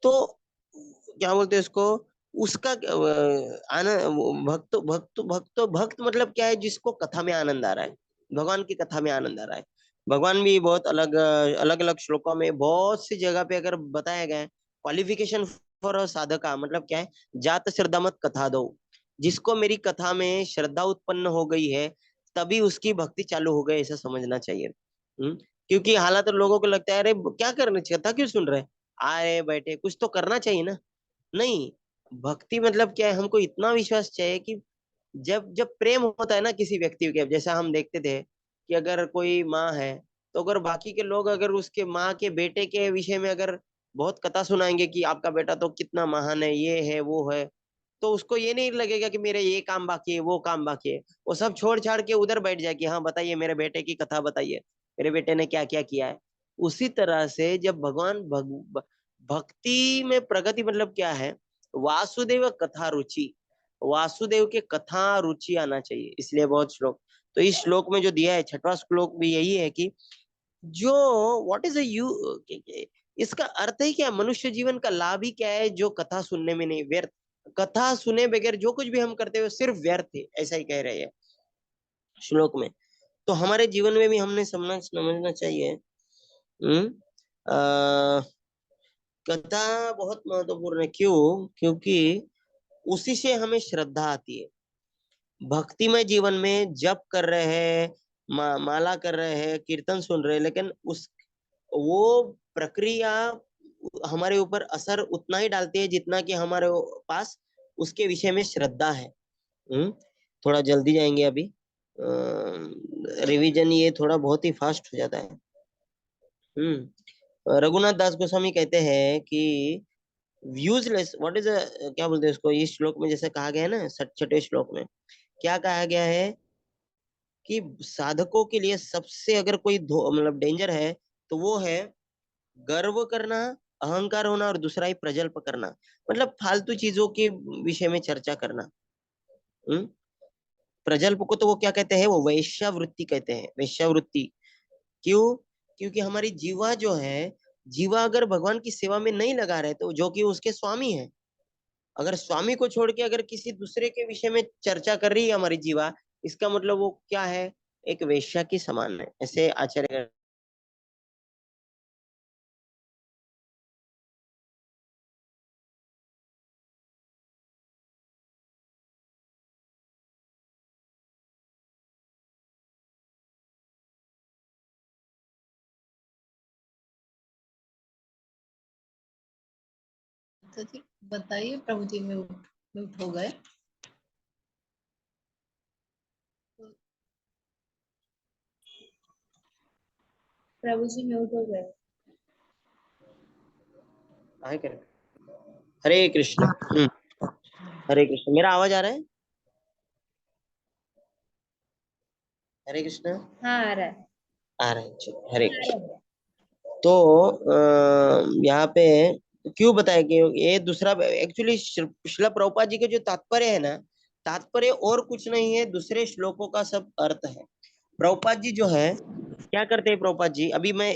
Speaker 1: तो क्या बोलते हैं उसको, उसका आनंद, भक्त भक्त भक्त भक्त मतलब क्या है? जिसको कथा में आनंद आ रहा है, भगवान की कथा में आनंद आ रहा है। भगवान भी बहुत अलग अलग अलग श्लोकों में बहुत सी जगह पे अगर बताया गया है, क्वालिफिकेशन फॉर साधका मतलब क्या है? जात श्रद्धा मत कथा दो। जिसको मेरी कथा में श्रद्धा उत्पन्न हो गई है, तभी उसकी भक्ति चालू हो गई, ऐसा समझना चाहिए। क्योंकि हालांकि तो लोगों को लगता है, अरे क्या करना चाहिए, कथा क्यों सुन रहे हैं, आए बैठे, कुछ तो करना चाहिए ना। नहीं, भक्ति मतलब क्या है? हमको इतना विश्वास चाहिए कि जब जब प्रेम होता है ना किसी व्यक्ति के, जैसा हम देखते थे कि अगर कोई माँ है, तो अगर बाकी के लोग अगर उसके माँ के बेटे के विषय में अगर बहुत कथा सुनाएंगे कि आपका बेटा तो कितना महान है, ये है वो है, तो उसको ये नहीं लगेगा कि मेरे ये काम बाकी है, वो काम बाकी है। वो सब छोड़ छाड़ के उधर बैठ जाए कि हाँ बताइए, मेरे बेटे की कथा बताइए, मेरे बेटे ने क्या क्या किया है। उसी तरह से जब भगवान भक्ति में प्रगति मतलब क्या है? वासुदेव कथा रुचि, वासुदेव के कथा रुचि आना चाहिए। इसलिए बहुत श्लोक, तो इस श्लोक में जो दिया है, छठवां श्लोक भी यही है कि जो व्हाट इज यू, इसका अर्थ ही क्या? मनुष्य जीवन का लाभ ही क्या है जो कथा सुनने में नहीं, व्यर्थ, कथा सुने बगैर जो कुछ भी हम करते हुए सिर्फ व्यर्थ है, ऐसा ही कह रहे हैं श्लोक में। तो हमारे जीवन में भी हमने समझना चाहिए। हम्म कथा बहुत महत्वपूर्ण है। क्यों? क्योंकि उसी से हमें श्रद्धा आती है। भक्तिमय जीवन में जप कर रहे हैं, माला कर रहे हैं, कीर्तन सुन रहे हैं, लेकिन उस वो प्रक्रिया हमारे ऊपर असर उतना ही डालती है जितना कि हमारे पास उसके विषय में श्रद्धा है। हम्म थोड़ा जल्दी जाएंगे अभी, रिवीजन ये थोड़ा बहुत ही फास्ट हो जाता है। रघुनाथ दास गोस्वामी कहते हैं कि यूजलेस व्हाट इज, क्या बोलते हैं उसको, इस श्लोक में जैसे कहा गया है ना, छठे श्लोक में क्या कहा गया है कि साधकों के लिए सबसे अगर कोई मतलब डेंजर है, तो वो है गर्व करना, अहंकार होना, और दूसरा ही प्रजल्प करना, मतलब फालतू चीजों के विषय में चर्चा करना। हम्म प्रजल्प को तो वो क्या कहते हैं? वो वैश्यावृत्ति कहते हैं, वैश्यावृत्ति। क्यों? क्योंकि हमारी जीवा जो है, जीवा अगर भगवान की सेवा में नहीं लगा रहे, तो जो कि उसके स्वामी है, अगर स्वामी को छोड़ के अगर किसी दूसरे के विषय में चर्चा कर रही है हमारी जीवा, इसका मतलब वो क्या है? एक वेश्या की समान है, ऐसे आचार्य
Speaker 2: तो जी बताइए, प्रभु जी म्यूट हो गए। प्रभु जी म्यूट हो गए।
Speaker 1: आए कर हरे कृष्ण। हरे कृष्ण। मेरा आवाज आ रहा है? हरे कृष्ण।
Speaker 2: हाँ आ रहा है।
Speaker 1: आ रहा है, चलो, हरे कृष्ण। तो यहाँ पे क्यों बताया कि ये दूसरा एक्चुअली शिला प्रभुपाद जी के जो तात्पर्य है ना, तात्पर्य और कुछ नहीं है, दूसरे श्लोकों का सब अर्थ है। प्रभुपाद जी जो है क्या करते हैं, प्रभुपाद जी अभी मैं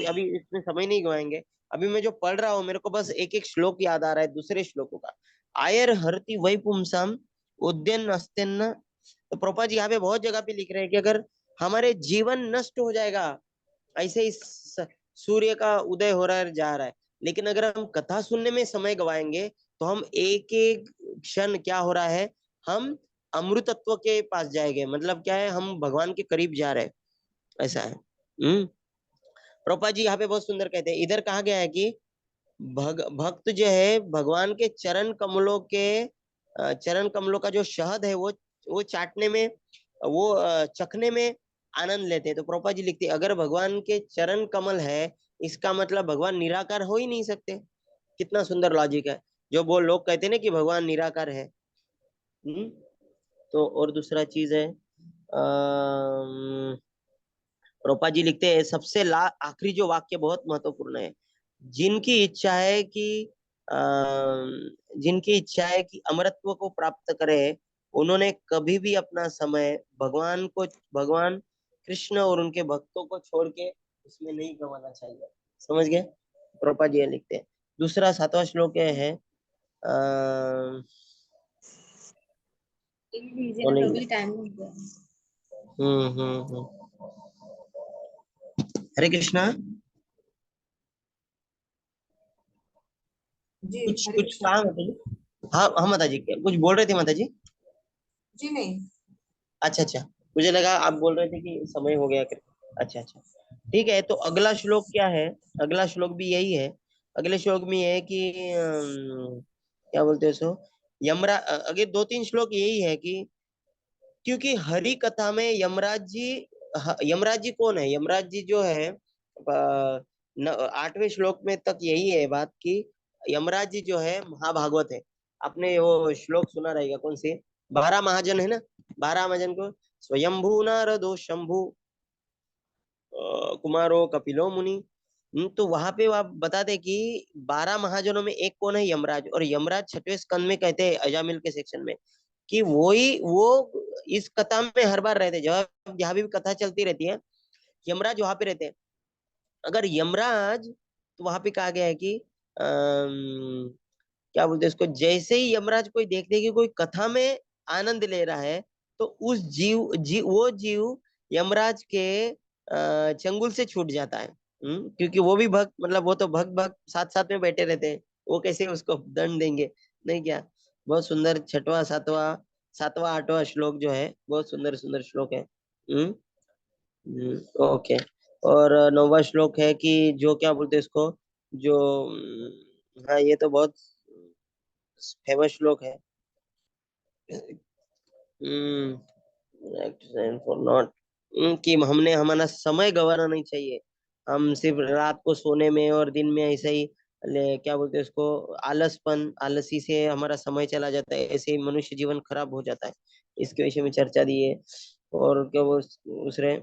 Speaker 1: अभी इसमें समय नहीं गवाएंगे। अभी मैं जो पढ़ रहा हूँ मेरे को बस एक एक श्लोक याद आ रहा है दूसरे श्लोकों का। आयर हरति वै पुंसाम उद्यन अस्त्यन्न। तो प्रभुपाद जी यहाँ पे बहुत जगह पे लिख रहे हैं कि अगर हमारे जीवन नष्ट हो जाएगा, ऐसे ही सूर्य का उदय हो रहा जा रहा है, लेकिन अगर हम कथा सुनने में समय गवाएंगे तो हम एक एक क्षण क्या हो रहा है, हम अमृतत्व के पास जाएंगे। मतलब क्या है, हम भगवान के करीब जा रहे हैं, ऐसा है। प्रभुपाद जी यहाँ पे बहुत सुंदर कहते हैं, इधर कहा गया है कि भक्त जो है भगवान के चरण कमलों के चरण कमलों का जो शहद है वो चाटने में, वो चखने में आनंद लेते हैं। तो प्रभुपाद जी लिखते हैं अगर भगवान के चरण कमल है, इसका मतलब भगवान निराकार हो ही नहीं सकते। कितना सुंदर लॉजिक है। जो वो लोग कहते हैं ना कि भगवान निराकार है। तो और दूसरा चीज है, प्रभुपाद जी लिखते हैं सबसे आखिरी जो वाक्य बहुत महत्वपूर्ण है। जिनकी इच्छा है कि जिनकी इच्छा है कि अमरत्व को प्राप्त करे, उन्होंने कभी भी अपना समय भगवान कृष्ण और उनके भक्तों को छोड़ के उसमें नहीं गंवाना चाहिए। समझ गए? प्रभुपाद जी ये लिखते हैं। दूसरा 7वां श्लोक है,
Speaker 2: लीजिए ना प्रभु
Speaker 1: बोलेंगे।
Speaker 2: जी, टाइम हो गया।
Speaker 1: हम्म। हरे कृष्णा।
Speaker 2: जी
Speaker 1: कुछ
Speaker 2: हरे
Speaker 1: कुछ
Speaker 2: कृष्णा
Speaker 1: काम है
Speaker 2: प्रभु।
Speaker 1: तुझे? हाँ हाँ माता जी, क्या कुछ बोल रहे थे माता जी?
Speaker 2: जी नहीं।
Speaker 1: अच्छा अच्छा, मुझे लगा आप बोल रहे थे कि समय हो गया करके। अच्छा अच्छा, ठीक है। तो अगला श्लोक क्या है? अगला श्लोक भी यही है। अगले श्लोक में ये है कि क्या बोलते हैं सो, अगे 2-3 श्लोक यही है कि क्योंकि हरि कथा में यमराज जी कौन है? यमराज जी जो है 8वें श्लोक में तक यही है बात की, यमराज जी जो है महाभागवत है। आपने वो श्लोक सुना रहेगा, कौन सी? 12 महाजन है ना, 12 महाजन को स्वयंभू नारदो शंभु कुमारो कपिलो मुनि। तो वहां पे आप बता दे कि 12 महाजनों में एक कौन है? यमराज। और यमराज 6वें स्कंद में कहते हैं अजामिल के सेक्शन में कि वो इस कथा में हर बार रहते हैं। जब जहां भी कथा चलती रहती है यमराज वहां पे रहते हैं। अगर यमराज, तो वहां पे कहा गया है कि क्या बोलते हैं इसको, जैसे ही यमराज कोई देखते हैं कि कोई कथा में आनंद ले रहा है, तो उस वो जीव यमराज के चंगुल से छूट जाता है। क्योंकि वो भी भक्त, मतलब वो तो भक्त भक्त साथ साथ में बैठे रहते हैं, वो कैसे उसको दंड देंगे? नहीं क्या? बहुत सुंदर 6वां 7वां 7वां 8वां श्लोक जो है बहुत सुंदर सुंदर श्लोक है। ओके। और 9वां श्लोक है कि जो क्या बोलते हैं इसको, जो हाँ ये तो बहुत फेमस श्लोक है। फॉर नॉट, कि हमने हमारा समय गंवाना नहीं चाहिए। हम सिर्फ रात को सोने में और दिन में ऐसे ही क्या बोलते हैं इसको, आलसी से हमारा समय चला जाता है, ऐसे ही मनुष्य जीवन खराब हो जाता है। इसके विषय में चर्चा दी है। और क्या वो दूसरे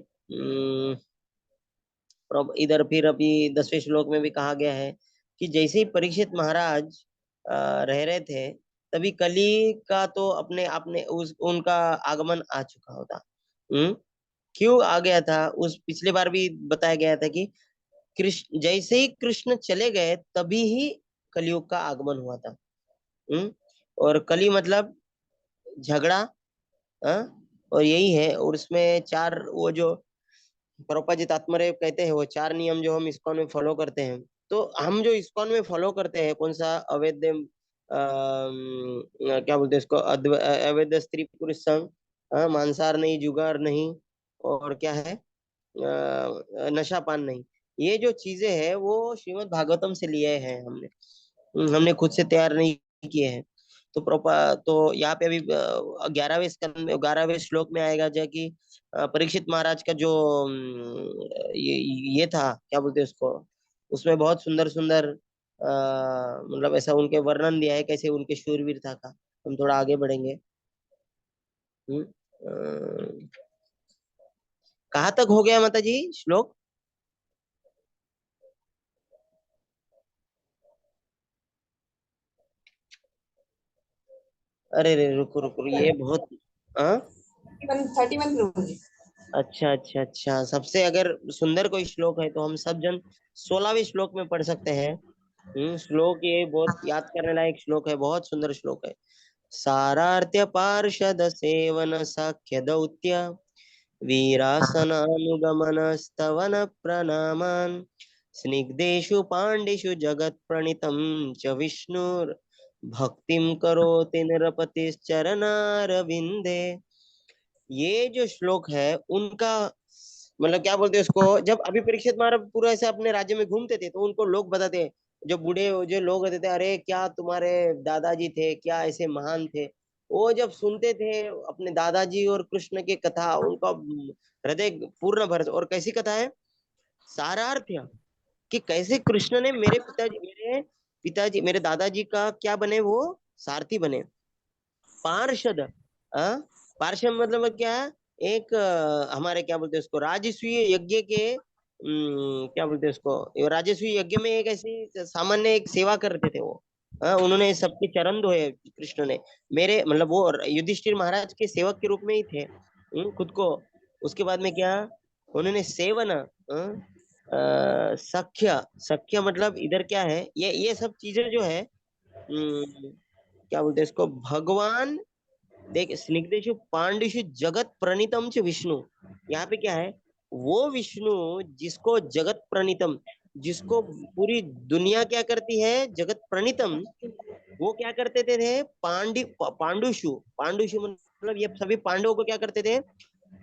Speaker 1: इधर फिर अभी 10वें श्लोक में भी कहा गया है कि जैसे ही परीक्षित महाराज रह रहे थे, तभी कली का तो अपने अपने उस उनका आगमन आ चुका होता। क्यों आ गया था? उस पिछले बार भी बताया गया था कि कृष्ण जैसे ही कृष्ण चले गए तभी ही कलयुग का आगमन हुआ था। और कली मतलब झगड़ा। और यही है। और उसमें 4 वो जो प्रभुपाद जी तात्पर्य कहते हैं, वो 4 नियम जो हम इस्कॉन में फॉलो करते हैं। तो हम जो इस्कॉन में फॉलो करते हैं, कौन सा? अवैध क्या बोलते हैं इसको, अवैध स्त्री पुरुष संग, मांसाहार नहीं, जुगार नहीं, और क्या है, नशा पान नहीं। ये जो चीजें हैं वो श्रीमद् भागवतम से लिए हैं हमने। हमने खुद से तैयार नहीं किए हैं। तो तो यहाँ पे अभी 11वें स्कंद 11वें श्लोक में आएगा जो कि परीक्षित महाराज का जो ये था, क्या बोलते हैं उसको, उसमें बहुत सुंदर सुंदर मतलब ऐसा उनके वर्णन दिया है कैसे उनके शूरवीरता का। हम थोड़ा आगे बढ़ेंगे। हम्म, कहाँ तक हो गया माता जी श्लोक? अरे रे, रुको रुको, ये बहुत। हाँ,
Speaker 2: 31 प्रभु
Speaker 1: अच्छा अच्छा अच्छा, सबसे अगर सुंदर कोई श्लोक है तो हम सब जन 16वें श्लोक में पढ़ सकते हैं। श्लोक ये बहुत याद करने लायक श्लोक है, बहुत सुंदर श्लोक है। सारार्थ्य पार्षद सेवन साख्य दौत्य वीरासनानुगमन स्तवन प्रणामान् स्निग्धेषु पाण्डेषु जगत् प्रणीतं च विष्णुर् भक्तिं करोति निरपतिश्चरणारविंदे। ये जो श्लोक है उनका मतलब क्या बोलते हैं उसको, जब अभी परीक्षित महाराज पूरा ऐसे अपने राज्य में घूमते थे तो उनको लोग बताते हैं, जो बूढ़े जो लोग होते थे, अरे क्या तुम्हारे दादाजी थे, क्या ऐसे महान थे। वो जब सुनते थे अपने दादाजी और कृष्ण की कथा, उनका हृदय पूर्ण भर। और कैसी कथा है, सारार्थ, कि कैसे कृष्ण ने मेरे पिताजी मेरे दादाजी का क्या बने, वो सारथी बने। पार्षद, पार्षद मतलब क्या है, एक हमारे क्या बोलते हैं उसको, राजस्वीय यज्ञ के क्या बोलते हैं उसको, ये राजस्वीय यज्ञ में एक ऐसी सामान्य एक सेवा करते थे वो। उन्होंने सबके चरण धोए कृष्ण ने, मेरे मतलब वो युधिष्ठिर महाराज के सेवक के रूप में ही थे खुद को। उसके बाद में क्या, उन्होंने सेवन, सख्य, सख्य मतलब इधर क्या है, ये सब चीजें जो है, क्या बोलते हैं इसको, भगवान, देख, स्निग्धेषु पांडुषु जगत प्रणीतम च विष्णु। यहाँ पे क्या है, वो विष्णु जिसको जगत प्रणीतम, जिसको पूरी दुनिया क्या करती है, जगत प्रणीतम, वो क्या करते थे, पांडुषु, पांडुषु मतलब ये सभी पांडवों को क्या करते थे,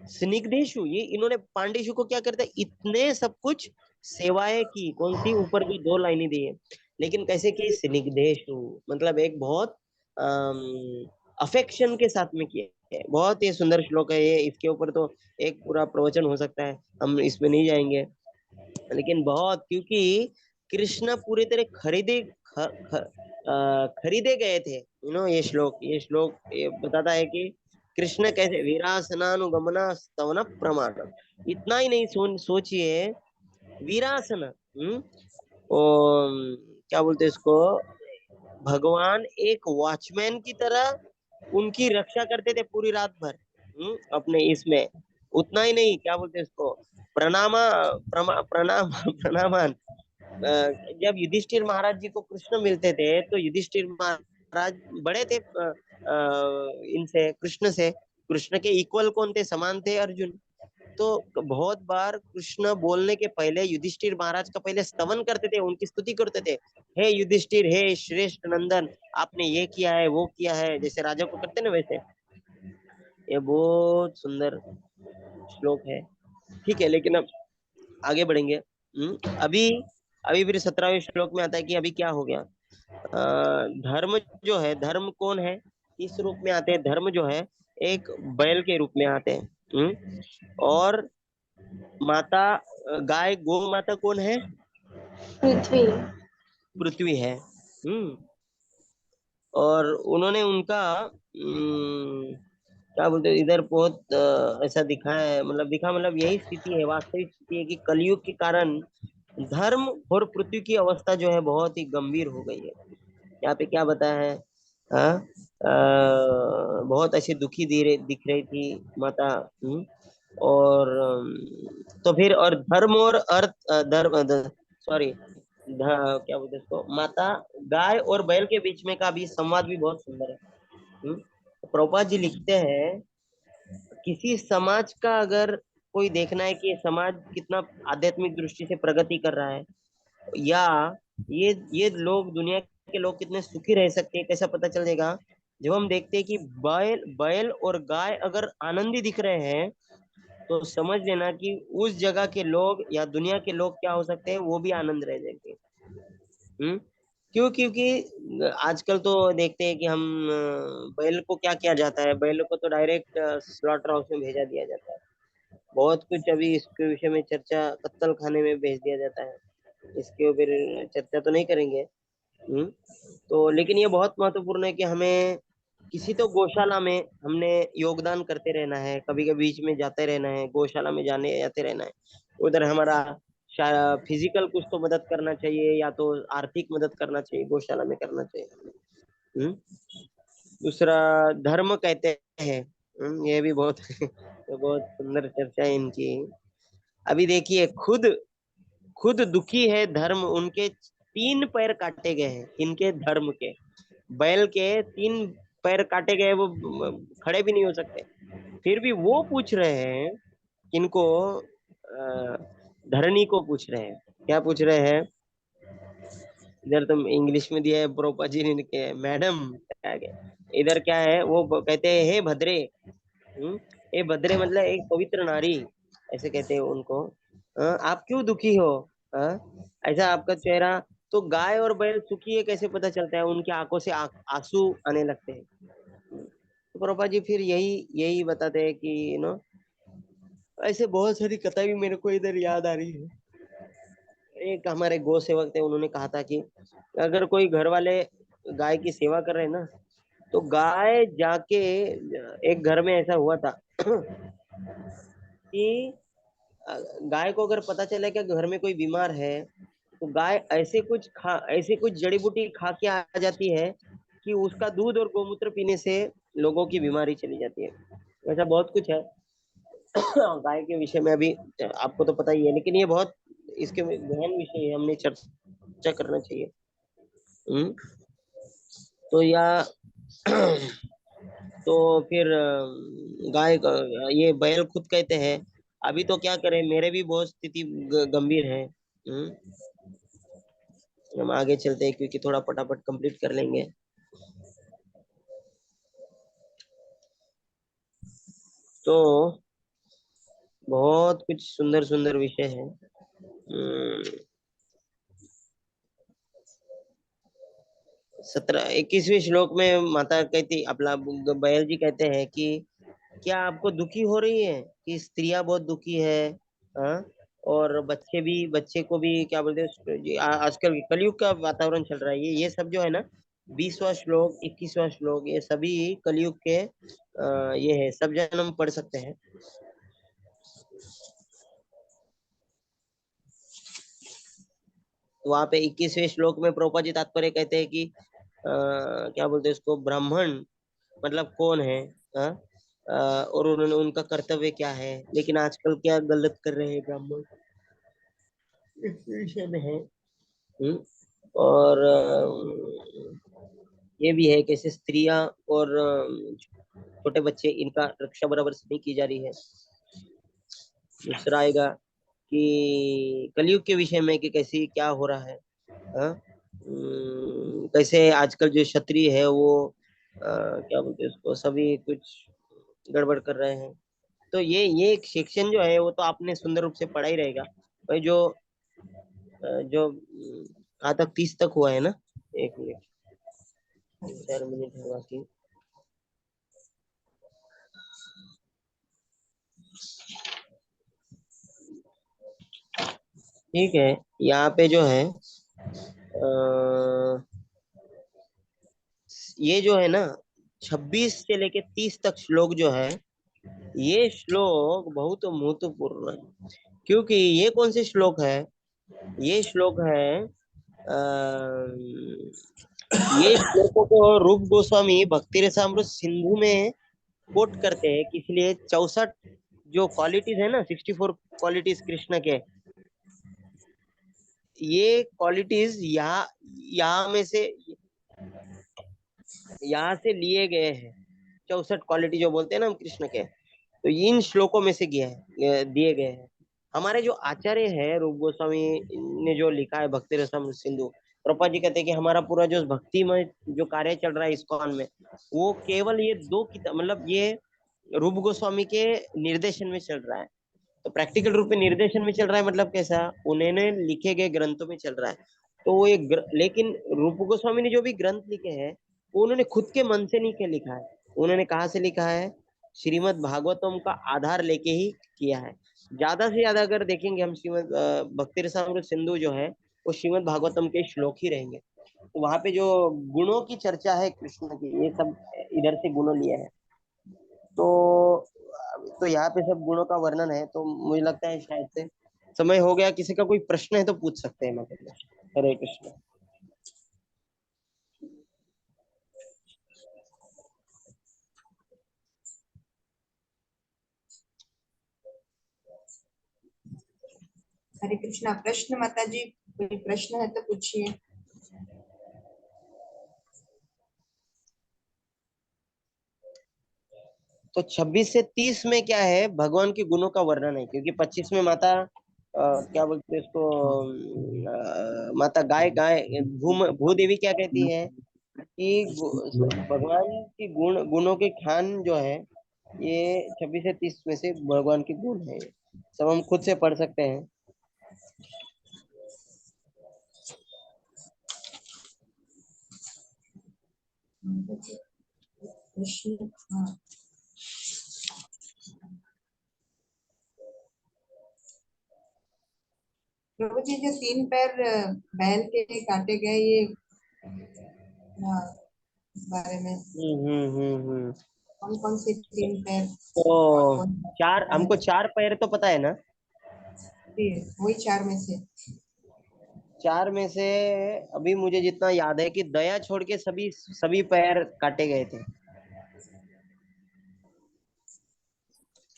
Speaker 1: स्निग्धेशु, ये इन्होंने पांडेशु को क्या करते, इतने सब कुछ सेवाएं की, कौन सी, ऊपर की दो लाइनें दी है, लेकिन कैसे की, स्निग्धेशु मतलब एक बहुत अफेक्शन के साथ में किया है। बहुत ही सुंदर श्लोक है ये, इसके ऊपर तो एक पूरा प्रवचन हो सकता है, हम इसमें नहीं जाएंगे। लेकिन बहुत, क्योंकि कृष्ण पूरी तरह खरीदे गए थे, ये श्लोक ये बताता है कि कृष्ण कैसे वीरासनानुगमना स्तवन प्रमाण। इतना ही नहीं, सोचिए, वीरासन, क्या बोलते हैं इसको, भगवान एक वॉचमैन की तरह उनकी रक्षा करते थे पूरी रात भर, अपने इसमें। उतना ही नहीं, क्या बोलते हैं इसको, प्रणाम प्रणामान। जब युधिष्ठिर महाराज जी को कृष्ण मिलते थे तो युधिष्ठिर महाराज बड़े थे इनसे, कृष्ण से। कृष्ण के इक्वल कौन थे, समान थे, अर्जुन। तो बहुत बार कृष्ण बोलने के पहले युधिष्ठिर महाराज का पहले स्तवन करते थे, उनकी स्तुति करते थे। हे युधिष्ठिर, हे श्रेष्ठ नंदन, आपने ये किया है, वो किया है, जैसे राजा को करते ना वैसे। ये बहुत सुंदर श्लोक है। ठीक है, लेकिन अब आगे बढ़ेंगे। अभी अभी फिर 17वें श्लोक में आता है कि अभी क्या हो गया। धर्म जो है, धर्म कौन है, इस रूप में आते हैं, धर्म जो है एक बैल के रूप में आते हैं। और माता, गाय, गौ माता कौन है,
Speaker 2: पृथ्वी
Speaker 1: पृथ्वी है। और उन्होंने उनका क्या बोलते हैं, इधर बहुत ऐसा दिखा है, मतलब दिखा मतलब यही स्थिति है, वास्तविक स्थिति है कि कलयुग के कारण धर्म और पृथ्वी की अवस्था जो है बहुत ही गंभीर हो गई है। यहाँ पे क्या बताया है, हाँ, बहुत ऐसी दुखी दिख रही थी माता। और तो फिर, और धर्म और अर्थ, धर्म, सॉरी, क्या बोलते हैं इसको, माता, गाय और बैल के बीच में का भी संवाद भी बहुत सुंदर है। प्रभुपाद जी लिखते हैं, किसी समाज का अगर कोई देखना है कि ये समाज कितना आध्यात्मिक दृष्टि से प्रगति कर रहा है, या ये लोग, दुनिया के लोग कितने सुखी रह सकते हैं, कैसा पता चल जाएगा, जब हम देखते हैं कि बैल बैल और गाय अगर आनंदी दिख रहे हैं, तो समझ लेना कि उस जगह के लोग या दुनिया के लोग क्या हो सकते हैं, वो भी आनंद रह जाएंगे। हम्म क्यों? क्योंकि आजकल तो देखते हैं कि हम बैल को क्या किया जाता है, बैल को तो डायरेक्ट स्लॉटर हाउस में भेजा दिया जाता है। बहुत कुछ अभी इसके विषय में चर्चा, कत्तल खाने में भेज दिया जाता है। इसके ऊपर चर्चा तो नहीं करेंगे। हम्म। तो लेकिन ये बहुत महत्वपूर्ण है कि हमें किसी तो गौशाला में हमने योगदान करते रहना है, कभी कभी बीच में जाते रहना है, गौशाला में जाने जाते रहना है। उधर हमारा फिजिकल कुछ तो मदद करना चाहिए, या तो आर्थिक मदद करना चाहिए, गौशाला में करना चाहिए हमें। हम्म। दूसरा, धर्म कहते हैं। ये भी बहुत ये बहुत सुंदर चर्चा है इनकी। अभी देखिए, खुद खुद दुखी है धर्म, उनके 3 पैर काटे गए हैं, इनके धर्म के। बैल के 3 पैर काटे गए, वो खड़े भी नहीं हो सकते। फिर भी वो पूछ रहे हैं, किनको? धरनी को पूछ रहे हैं। क्या पूछ रहे हैं? इधर तुम इंग्लिश में दिया है प्रोपा जी ने के मैडम, क्या क्या इधर क्या है, वो कहते हैं हे भद्रे। हम्म। हे भद्रे मतलब एक पवित्र नारी, ऐसे कहते हैं उनको। आप क्यों दुखी हो? हाँ? ऐसा आपका चेहरा, तो गाय और बैल सुखी है कैसे पता चलता है? उनकी आंखों से आंसू आने लगते हैं। तो प्रोपा जी फिर यही यही बताते हैं कि ऐसे बहुत सारी कथा भी मेरे को इधर याद आ रही है। एक हमारे गौ सेवक थे, उन्होंने कहा था कि अगर कोई घर वाले गाय की सेवा कर रहे हैं ना, तो गाय जाके, एक घर में ऐसा हुआ था कि गाय को अगर पता चले कि घर में कोई बीमार है, तो गाय ऐसे कुछ जड़ी बूटी खा के आ जाती है कि उसका दूध और गोमूत्र पीने से लोगों की बीमारी चली जाती है। ऐसा बहुत कुछ है गाय के विषय में। अभी आपको तो पता ही है, लेकिन ये बहुत इसके गहन विषय है, हमने चर्चा करना चाहिए। हम्म। तो या तो फिर गाय ये बैल खुद कहते हैं, अभी तो क्या करें, मेरे भी बहुत स्थिति गंभीर है। हम आगे चलते हैं, क्योंकि थोड़ा फटाफट कंप्लीट कर लेंगे। तो बहुत कुछ सुंदर सुंदर विषय है। 21वें श्लोक में माता कहती, अपना बैल जी कहते हैं कि क्या आपको दुखी हो रही है कि स्त्रियां बहुत दुखी है? हाँ? और बच्चे को भी क्या बोलते हैं, आजकल कलयुग का वातावरण चल रहा है, ये सब जो है ना, 20वां श्लोक, 21वां श्लोक, ये सभी कलयुग के ये है, सब जन हम पढ़ सकते हैं। तो वहां पे 21वें श्लोक में प्रभुपाद जी तात्पर्य कहते हैं कि क्या बोलते हैं इसको, ब्राह्मण मतलब कौन है? हाँ? और उन्होंने उनका कर्तव्य क्या है, लेकिन आजकल क्या गलत कर रहे हैं ब्राह्मण, इस विषय में है। हम्म। और ये भी है कैसे स्त्रियां और छोटे बच्चे, इनका रक्षा बराबर से नहीं की जा रही है। दूसरा आएगा कि कलयुग के विषय में कि कैसी क्या हो रहा है। हाँ? कैसे आजकल जो क्षत्रिय है वो क्या बोलते हैं उसको, सभी कुछ गड़बड़ कर रहे हैं। तो ये एक सेक्शन जो है वो तो आपने सुंदर रूप से पढ़ा ही रहेगा भाई। जो कहाँ तक, 30 तक हुआ है ना? 1 मिनट, 4 मिनट है बाकी। ठीक है, यहाँ पे जो है ये जो है ना, 26 से लेके 30 तक श्लोक जो है, ये श्लोक बहुत महत्वपूर्ण है। क्योंकि ये कौन से श्लोक है? ये श्लोक है, ये श्लोकों को रूप गोस्वामी भक्ति रसामृत सिंधु में कोट करते हैं, कि इसलिए 64 जो क्वालिटीज है ना, 64 क्वालिटीज कृष्ण के, ये क्वालिटीज यहाँ से लिए गए हैं। 64 क्वालिटी जो बोलते हैं ना हम कृष्ण के, तो इन श्लोकों में से गया है, दिए गए हैं। हमारे जो आचार्य है रूप गोस्वामी ने जो लिखा है भक्ति रसामृत सिंधु, प्रभुपाद जी कहते हैं कि हमारा पूरा जो भक्ति में जो कार्य चल रहा है इस्कॉन में, वो केवल ये 2 किताब, मतलब ये रूप गोस्वामी के निर्देशन में चल रहा है। तो प्रैक्टिकल रूप में निर्देशन में चल रहा है, मतलब कैसा, उन्होंने लिखे गए ग्रंथों में चल रहा है। तो वो लेकिन रूप गोस्वामी ने जो भी ग्रंथ लिखे हैं वो उन्होंने खुद के मन से नहीं के लिखा है। उन्होंने कहाँ से लिखा है? श्रीमद् भागवतम का आधार लेके ही किया है। ज्यादा से ज्यादा अगर देखेंगे हम श्रीमद् भक्ति रसामृत सिंधु जो है वो श्रीमद् भागवतम के श्लोक ही रहेंगे। तो वहां पे जो गुणों की चर्चा है कृष्ण की, ये सब इधर से गुणों लिए हैं। तो यहाँ पे सब गुणों का वर्णन है। तो मुझे लगता है शायद से समय हो गया। किसी का कोई प्रश्न है तो पूछ सकते हैं मतलब। हरे कृष्ण।
Speaker 2: हरे कृष्णा। प्रश्न माता जी, कोई प्रश्न है तो पूछिए।
Speaker 1: तो 26 से 30 में क्या है? भगवान के गुणों का वर्णन है। क्योंकि 25 में माता क्या बोलते हैं इसको, माता गाय गाय भूदेवी क्या कहती है कि भगवान की गुणों के खान जो है ये 26 से 30 में से भगवान के गुण है। सब हम खुद से पढ़ सकते हैं।
Speaker 2: प्रश्न, हाँ। प्रभु जी, जो 3 पैर बैल के काटे गए, ये हाँ, इस बारे में
Speaker 1: हम्म।
Speaker 2: कौन कौन से 3 पैर और
Speaker 1: तो
Speaker 2: कौन
Speaker 1: चार,
Speaker 2: है?
Speaker 1: हमको 4 पैर तो पता है ना।
Speaker 2: जी, वही 4 में से।
Speaker 1: 4 में से अभी मुझे जितना याद है कि दया छोड़ के सभी सभी पैर काटे गए थे।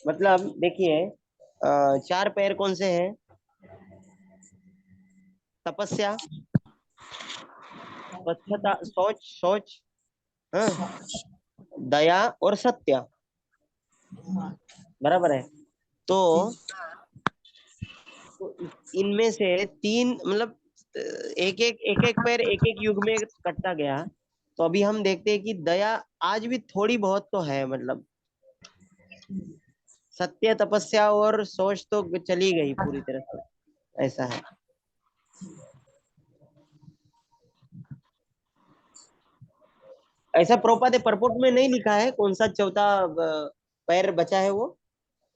Speaker 1: मतलब देखिए 4 पैर कौन से हैं? तपस्या, स्वच्छता, सोच सोच, हाँ, दया और सत्य।
Speaker 2: हाँ
Speaker 1: बराबर है। तो
Speaker 2: जी।
Speaker 1: इनमें से 3 मतलब एक एक पैर एक एक युग में कटता गया। तो अभी हम देखते हैं कि दया आज भी थोड़ी बहुत तो है। मतलब सत्य, तपस्या और सोच तो चली गई पूरी तरह से। ऐसा है। ऐसा प्रोपा दे परपोर्ट में नहीं लिखा है कौन सा चौथा पैर बचा है वो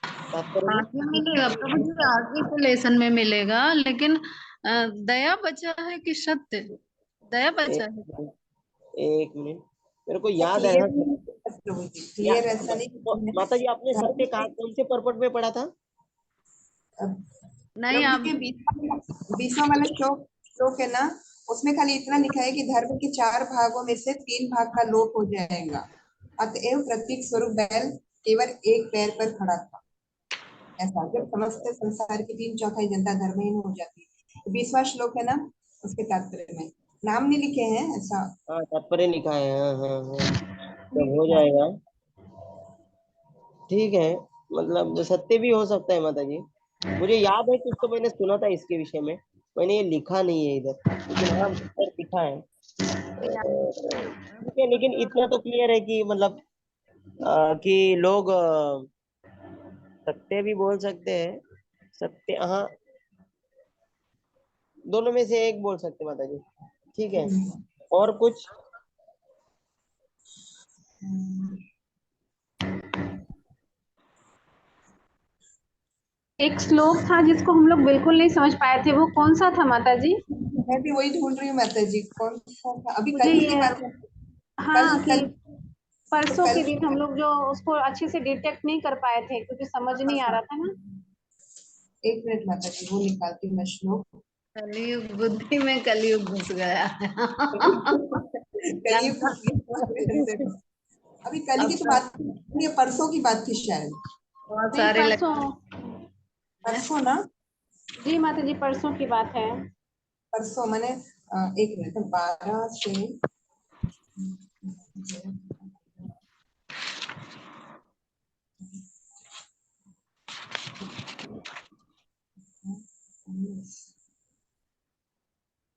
Speaker 1: तात्पर्य में।
Speaker 3: आगे मिलेगा प्रभु जी, आगे के लेसन में मिलेगा। लेकिन दया बचा है कि सत्य? दया बचा है।
Speaker 1: एक एक मिनट, मेरे को याद है
Speaker 2: क्लियर
Speaker 1: हाँ
Speaker 2: नहीं है प्रभु जी,
Speaker 1: या
Speaker 2: क्लियर ऐसा नहीं
Speaker 1: तो
Speaker 2: है।
Speaker 1: माता जी आपने
Speaker 2: धर्म
Speaker 1: सत्य कहा
Speaker 2: के
Speaker 1: कौन से परपोर्ट में पढ़ा था?
Speaker 3: नहीं,
Speaker 2: प्रभु जी
Speaker 3: आप
Speaker 2: के 20वां वाला श्लोक श्लोक है ना, उसमें खाली इतना लिखा है कि धर्म के 4 भागों में से 3 भाग का लोप हो जाएगा। अतएव प्रतीक स्वरूप बैल केवल एक पैर पर खड़ा था। ऐसा जब समस्त संसार की 3/4 जनता धर्महीन हो जाती है। 20वां श्लोक है ना, उसके तात्पर्य में नाम नहीं लिखे हैं ऐसा।
Speaker 1: हाँ तात्पर्य लिखा है, हाँ। तब हो जाएगा। ठीक है। मतलब सत्य भी हो सकता है माता जी। मुझे याद है कुछ तो मैंने सुना था इसके विषय में। मैंने ये लिखा नहीं है इधर, लेकिन हाँ इधर लिखा है। ठीक है, लेकिन इतना तो क्लियर है कि मतलब कि लोग सत्य भी बोल सकते हैं। सत्य, हाँ, दोनों में से एक बोल सकते हैं माता जी। ठीक है। और कुछ?
Speaker 3: एक श्लोक था जिसको हम लोग बिल्कुल नहीं समझ पाए थे, वो कौन सा था माता जी?
Speaker 2: मैं भी वही ढूंढ रही हूँ माता जी, कौन सा था। अभी
Speaker 3: मुझे
Speaker 2: कल ही की
Speaker 3: ये,
Speaker 2: बात है। कल
Speaker 3: हाँ, कि
Speaker 2: कल तो
Speaker 3: परसों
Speaker 2: कल
Speaker 3: के दिन हम लोग जो उसको अच्छे से डिटेक्ट नहीं कर पाए थे क्योंकि समझ नहीं आ रहा था ना।
Speaker 2: 1 मिनट माता जी, वो निकालती हूँ मैं श्लोक।
Speaker 3: कलयुग बुद्धि में कलयुग घुस गया।
Speaker 2: कलयुग घुस गया। अभी कल
Speaker 3: अब
Speaker 2: की तो
Speaker 3: तो
Speaker 2: बात, ये परसों की बात थी शायद।
Speaker 3: बहुत नहीं,
Speaker 2: हाँ,
Speaker 3: परसों।
Speaker 2: परसों ना।
Speaker 3: जी माता जी, परसों की बात है।
Speaker 2: परसों मैंने 1 मिनट, 12 से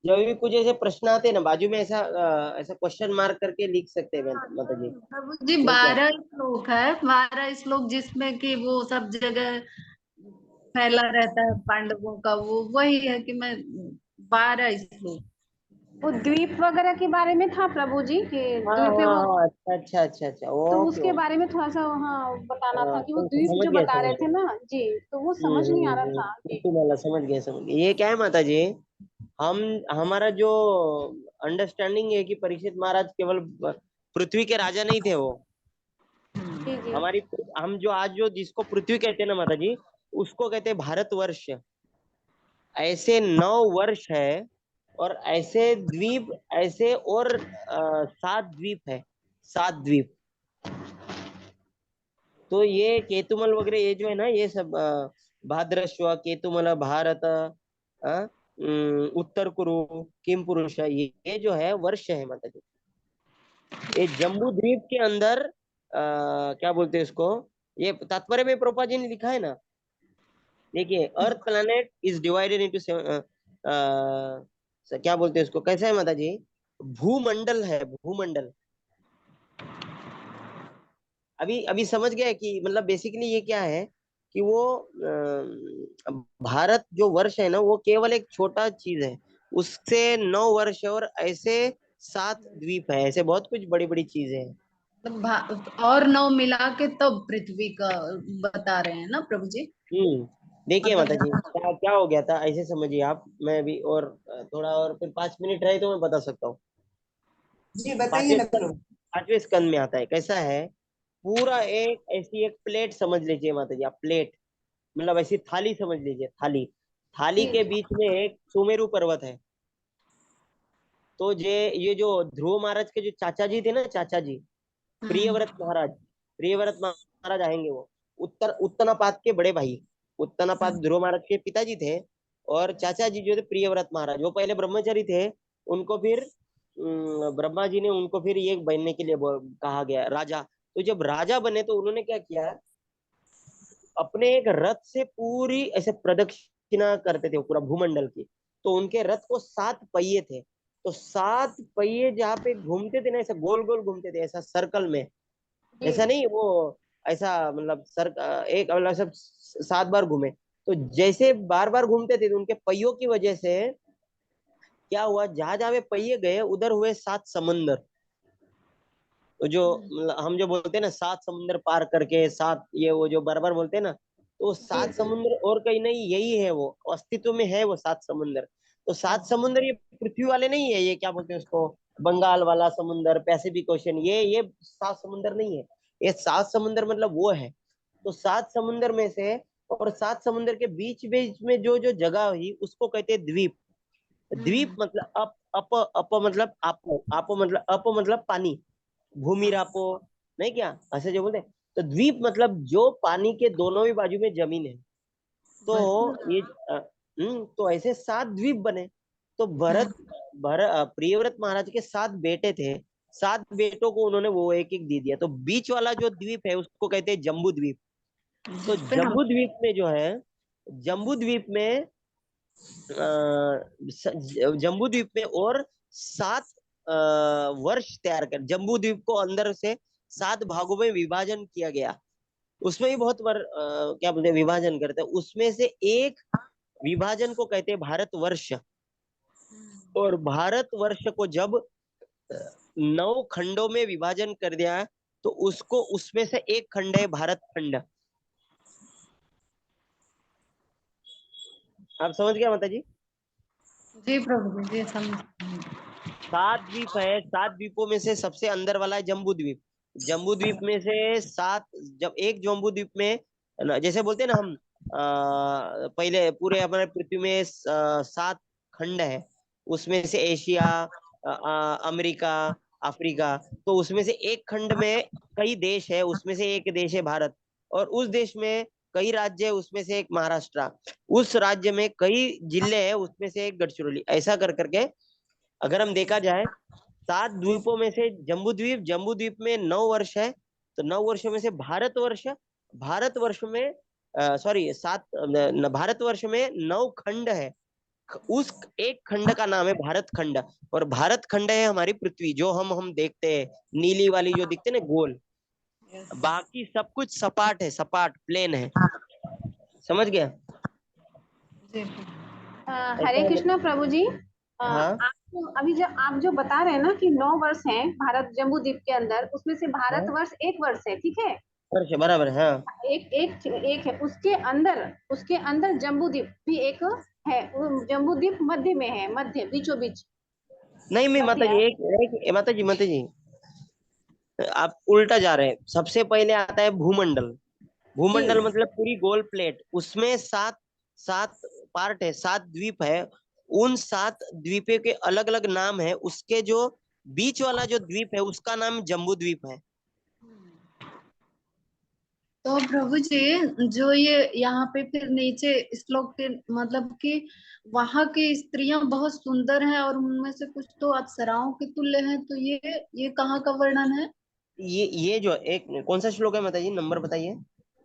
Speaker 1: जब भी कुछ ऐसे प्रश्न आते हैं ना बाजू में ऐसा ऐसा क्वेश्चन मार्क करके लिख सकते हैं माता जी।
Speaker 3: प्रभु जी,
Speaker 1: ठीक है।
Speaker 3: 12 श्लोक है, 12 श्लोक जिसमें कि वो सब जगह फैला रहता है पांडवों का, वो वही है कि मैं 12 श्लोक।
Speaker 4: वो द्वीप वगैरह के बारे में था प्रभु जी कि
Speaker 1: हाँ
Speaker 4: द्वीप है वो,
Speaker 1: हाँ, अच्छा अच्छा अच्छा अच्छा,
Speaker 4: तो
Speaker 1: ओके
Speaker 4: उसके
Speaker 1: ओके।
Speaker 4: बारे में थोड़ा सा हाँ बताना था कि वो
Speaker 1: तो
Speaker 4: द्वीप
Speaker 1: समझ
Speaker 4: जो
Speaker 1: गया
Speaker 4: बता
Speaker 1: समझ
Speaker 4: रहे थे
Speaker 1: गया।
Speaker 4: ना जी, तो वो समझ नहीं आ रहा था जी।
Speaker 1: कुट्टू माला समझ गया समझ गया। ये क्या है माता जी, हम हमारा जो अंडरस्टैंडिंग है कि परीक्षित महाराज केवल पृथ्वी के राजा नहीं थे वो।
Speaker 4: जी जी
Speaker 1: हमारी हम जो आज जो जिसको पृथ्वी कहते हैं ना माता जी, उसको कहते हैं भारतवर्ष। ऐसे 9 वर्ष है, और ऐसे द्वीप, ऐसे और 7 द्वीप है, 7 द्वीप। तो ये केतुमल वगैरह ये जो है ना, ये सब भाद्रश्व, केतुमल, भारत, उत्तर कुरु, किम पुरुष, ये जो है वर्ष है माता जी। ये जम्बू द्वीप के अंदर क्या बोलते हैं इसको, ये तात्पर्य में प्रोपा जी ने लिखा है ना, देखिए, अर्थ प्लैनेट इज डिवाइडेड इनटू क्या बोलते हैं इसको, कैसा है माता जी, भूमंडल है, भूमंडल। अभी अभी समझ गया कि मतलब बेसिकली ये क्या है कि वो भारत जो वर्ष है ना, वो केवल एक छोटा चीज है, उससे 9 वर्ष है, और ऐसे 7 द्वीप है, ऐसे बहुत कुछ बड़ी बड़ी चीजें हैं।
Speaker 3: और 9 मिला के तब पृथ्वी का बता रहे हैं ना प्रभु जी।
Speaker 1: देखिए माता जी,
Speaker 3: मतलब
Speaker 1: क्या क्या हो गया था, ऐसे समझिए आप, मैं भी और थोड़ा और फिर 5 मिनट रहे तो मैं बता सकता हूँ।
Speaker 2: जी बताइए
Speaker 1: पांचवें
Speaker 2: ना
Speaker 1: स्कंद,
Speaker 2: प्रभु।
Speaker 1: 5वें स्कंद में आता है, कैसा है, पूरा एक ऐसी एक प्लेट समझ लीजिए माता जी आप, प्लेट मतलब ऐसी थाली समझ लीजिए, थाली, थाली
Speaker 4: जी
Speaker 1: के
Speaker 4: जी
Speaker 1: बीच में एक सुमेरु पर्वत है। तो ये जो ध्रुव महाराज के जो चाचा जी थे ना, चाचा जी, प्रियव्रत महाराज, प्रियव्रत महाराज आएंगे वो, उत्तनापाद के बड़े भाई, उत्तनापाद ध्रुव महाराज के पिताजी थे, और चाचा जी जो थे प्रियव्रत महाराज, वो पहले ब्रह्मचारी थे, उनको फिर ब्रह्मा जी ने उनको फिर ये बनने के लिए कहा गया राजा। तो जब राजा बने तो उन्होंने क्या किया, अपने एक रथ से पूरी ऐसे प्रदक्षिणा करते थे पूरा भूमंडल की। तो उनके रथ को 7 पहिए थे, तो 7 पहिए जहाँ पे घूमते थे ना, ऐसा गोल गोल घूमते थे, ऐसा सर्कल में,
Speaker 4: जी
Speaker 1: ऐसा नहीं वो, ऐसा मतलब सर एक मतलब सब 7 बार घूमे। तो जैसे बार बार घूमते थे तो उनके पहियों की वजह से क्या हुआ, जहां जहां पे पहिए गए उधर हुए 7 समंदर। तो जो मतलब हम जो बोलते हैं ना, 7 समुंदर पार करके, सात ये वो जो बार बार बोलते हैं ना, तो
Speaker 4: जी
Speaker 1: सात
Speaker 4: जी
Speaker 1: समुंदर और कहीं नहीं, यही है वो, अस्तित्व में है वो 7 समुंदर। तो 7 समुंदर ये पृथ्वी वाले नहीं है, ये क्या बोलते हैं उसको, बंगाल वाला समुंदर, पैसिफिक ओशन, ये 7 समुंदर नहीं है, ये 7 समुंदर मतलब वो है। तो 7 समुंदर में से, और 7 समुंदर के बीच बीच में जो जो जगह हुई उसको कहते हैं द्वीप। द्वीप मतलब अप मतलब आपो, आपो मतलब अप मतलब पानी, भूमि रापो, नहीं क्या ऐसे जो बोलते हैं। तो द्वीप मतलब जो पानी के दोनों ही बाजू में जमीन है। तो ये तो ऐसे 7 द्वीप बने। तो प्रियव्रत महाराज के 7 बेटे थे, 7 बेटों को उन्होंने वो एक एक दे दिया। तो बीच वाला जो द्वीप है उसको कहते हैं जम्बू द्वीप। तो
Speaker 3: जिस पे हम
Speaker 1: जम्बू द्वीप में जो है, जम्बू द्वीप में जम्बू द्वीप में और 7 वर्ष तैयार कर, जम्बू द्वीप को अंदर से 7 भागों में विभाजन किया गया। उसमें भी बहुत बार क्या बोलते हैं, विभाजन करते हैं, उसमें से एक विभाजन को कहते हैं भारतवर्ष। और भारतवर्ष को जब 9 खंडों में विभाजन कर दिया, तो उसको उसमें से एक खंड है भारत खंड। आप समझ गया माता जी।
Speaker 3: जी प्रभु जी समझ
Speaker 1: 7 द्वीप है, 7 द्वीपों में से सबसे अंदर वाला है जम्बू द्वीप। जम्बू द्वीप में से 7, जब एक जम्बू द्वीप में जैसे बोलते हैं ना हम, पहले पूरे हमारे पृथ्वी में 7 खंड है, उसमें से एशिया, अमेरिका, अफ्रीका। तो उसमें से एक खंड में कई देश है, उसमें से एक देश है भारत। और उस देश में कई राज्य है, उसमें से एक महाराष्ट्र। उस राज्य में कई जिले हैं, उसमें से एक गढ़चिरौली। ऐसा कर करके अगर हम देखा जाए, 7 द्वीपों में से जम्बू द्वीप में 9 वर्ष है। तो 9 वर्षों में से भारतवर्ष, भारतवर्ष में सॉरी 7, भारतवर्ष में 9 खंड है। उस एक खंड का नाम है भारत खंड। और भारत खंड है हमारी पृथ्वी, जो हम देखते हैं, नीली वाली जो दिखते हैं ना, गोल। बाकी सब कुछ सपाट है, सपाट प्लेन है। समझ गया।
Speaker 3: जी
Speaker 4: हरे
Speaker 1: ऐसा है
Speaker 4: कृष्णा प्रभु जी।
Speaker 1: हाँ
Speaker 4: तो अभी जो आप जो बता रहे हैं ना कि 9 वर्ष हैं भारत जम्बू द्वीप के अंदर, उसमें से भारत
Speaker 1: हाँ,
Speaker 4: वर्ष एक वर्ष है, ठीक है।
Speaker 1: बराबर है, हाँ।
Speaker 4: एक एक एक है, उसके अंदर जम्बू द्वीप भी एक है। वो जम्बू द्वीप मध्य में है, मध्य बीचों बीच
Speaker 1: नहीं मैं माता
Speaker 4: मध्य।
Speaker 1: जी एक माता जी आप उल्टा जा रहे हैं। सबसे पहले आता है भूमंडल। भूमंडल
Speaker 4: जी
Speaker 1: मतलब पूरी गोल प्लेट, उसमें सात सात पार्ट है, सात द्वीप है। उन सात द्वीपों के अलग अलग नाम है। उसके जो बीच वाला जो द्वीप है उसका नाम जम्बू द्वीप है।
Speaker 3: तो प्रभु जी, जो ये यहाँ पे फिर नीचे श्लोक के मतलब कि वहां की स्त्रियां बहुत सुंदर हैं और उनमें से कुछ तो अप्सराओं के तुल्य हैं, तो ये कहाँ का वर्णन है?
Speaker 1: ये जो एक कौन सा श्लोक है माता जी, नंबर बताइए।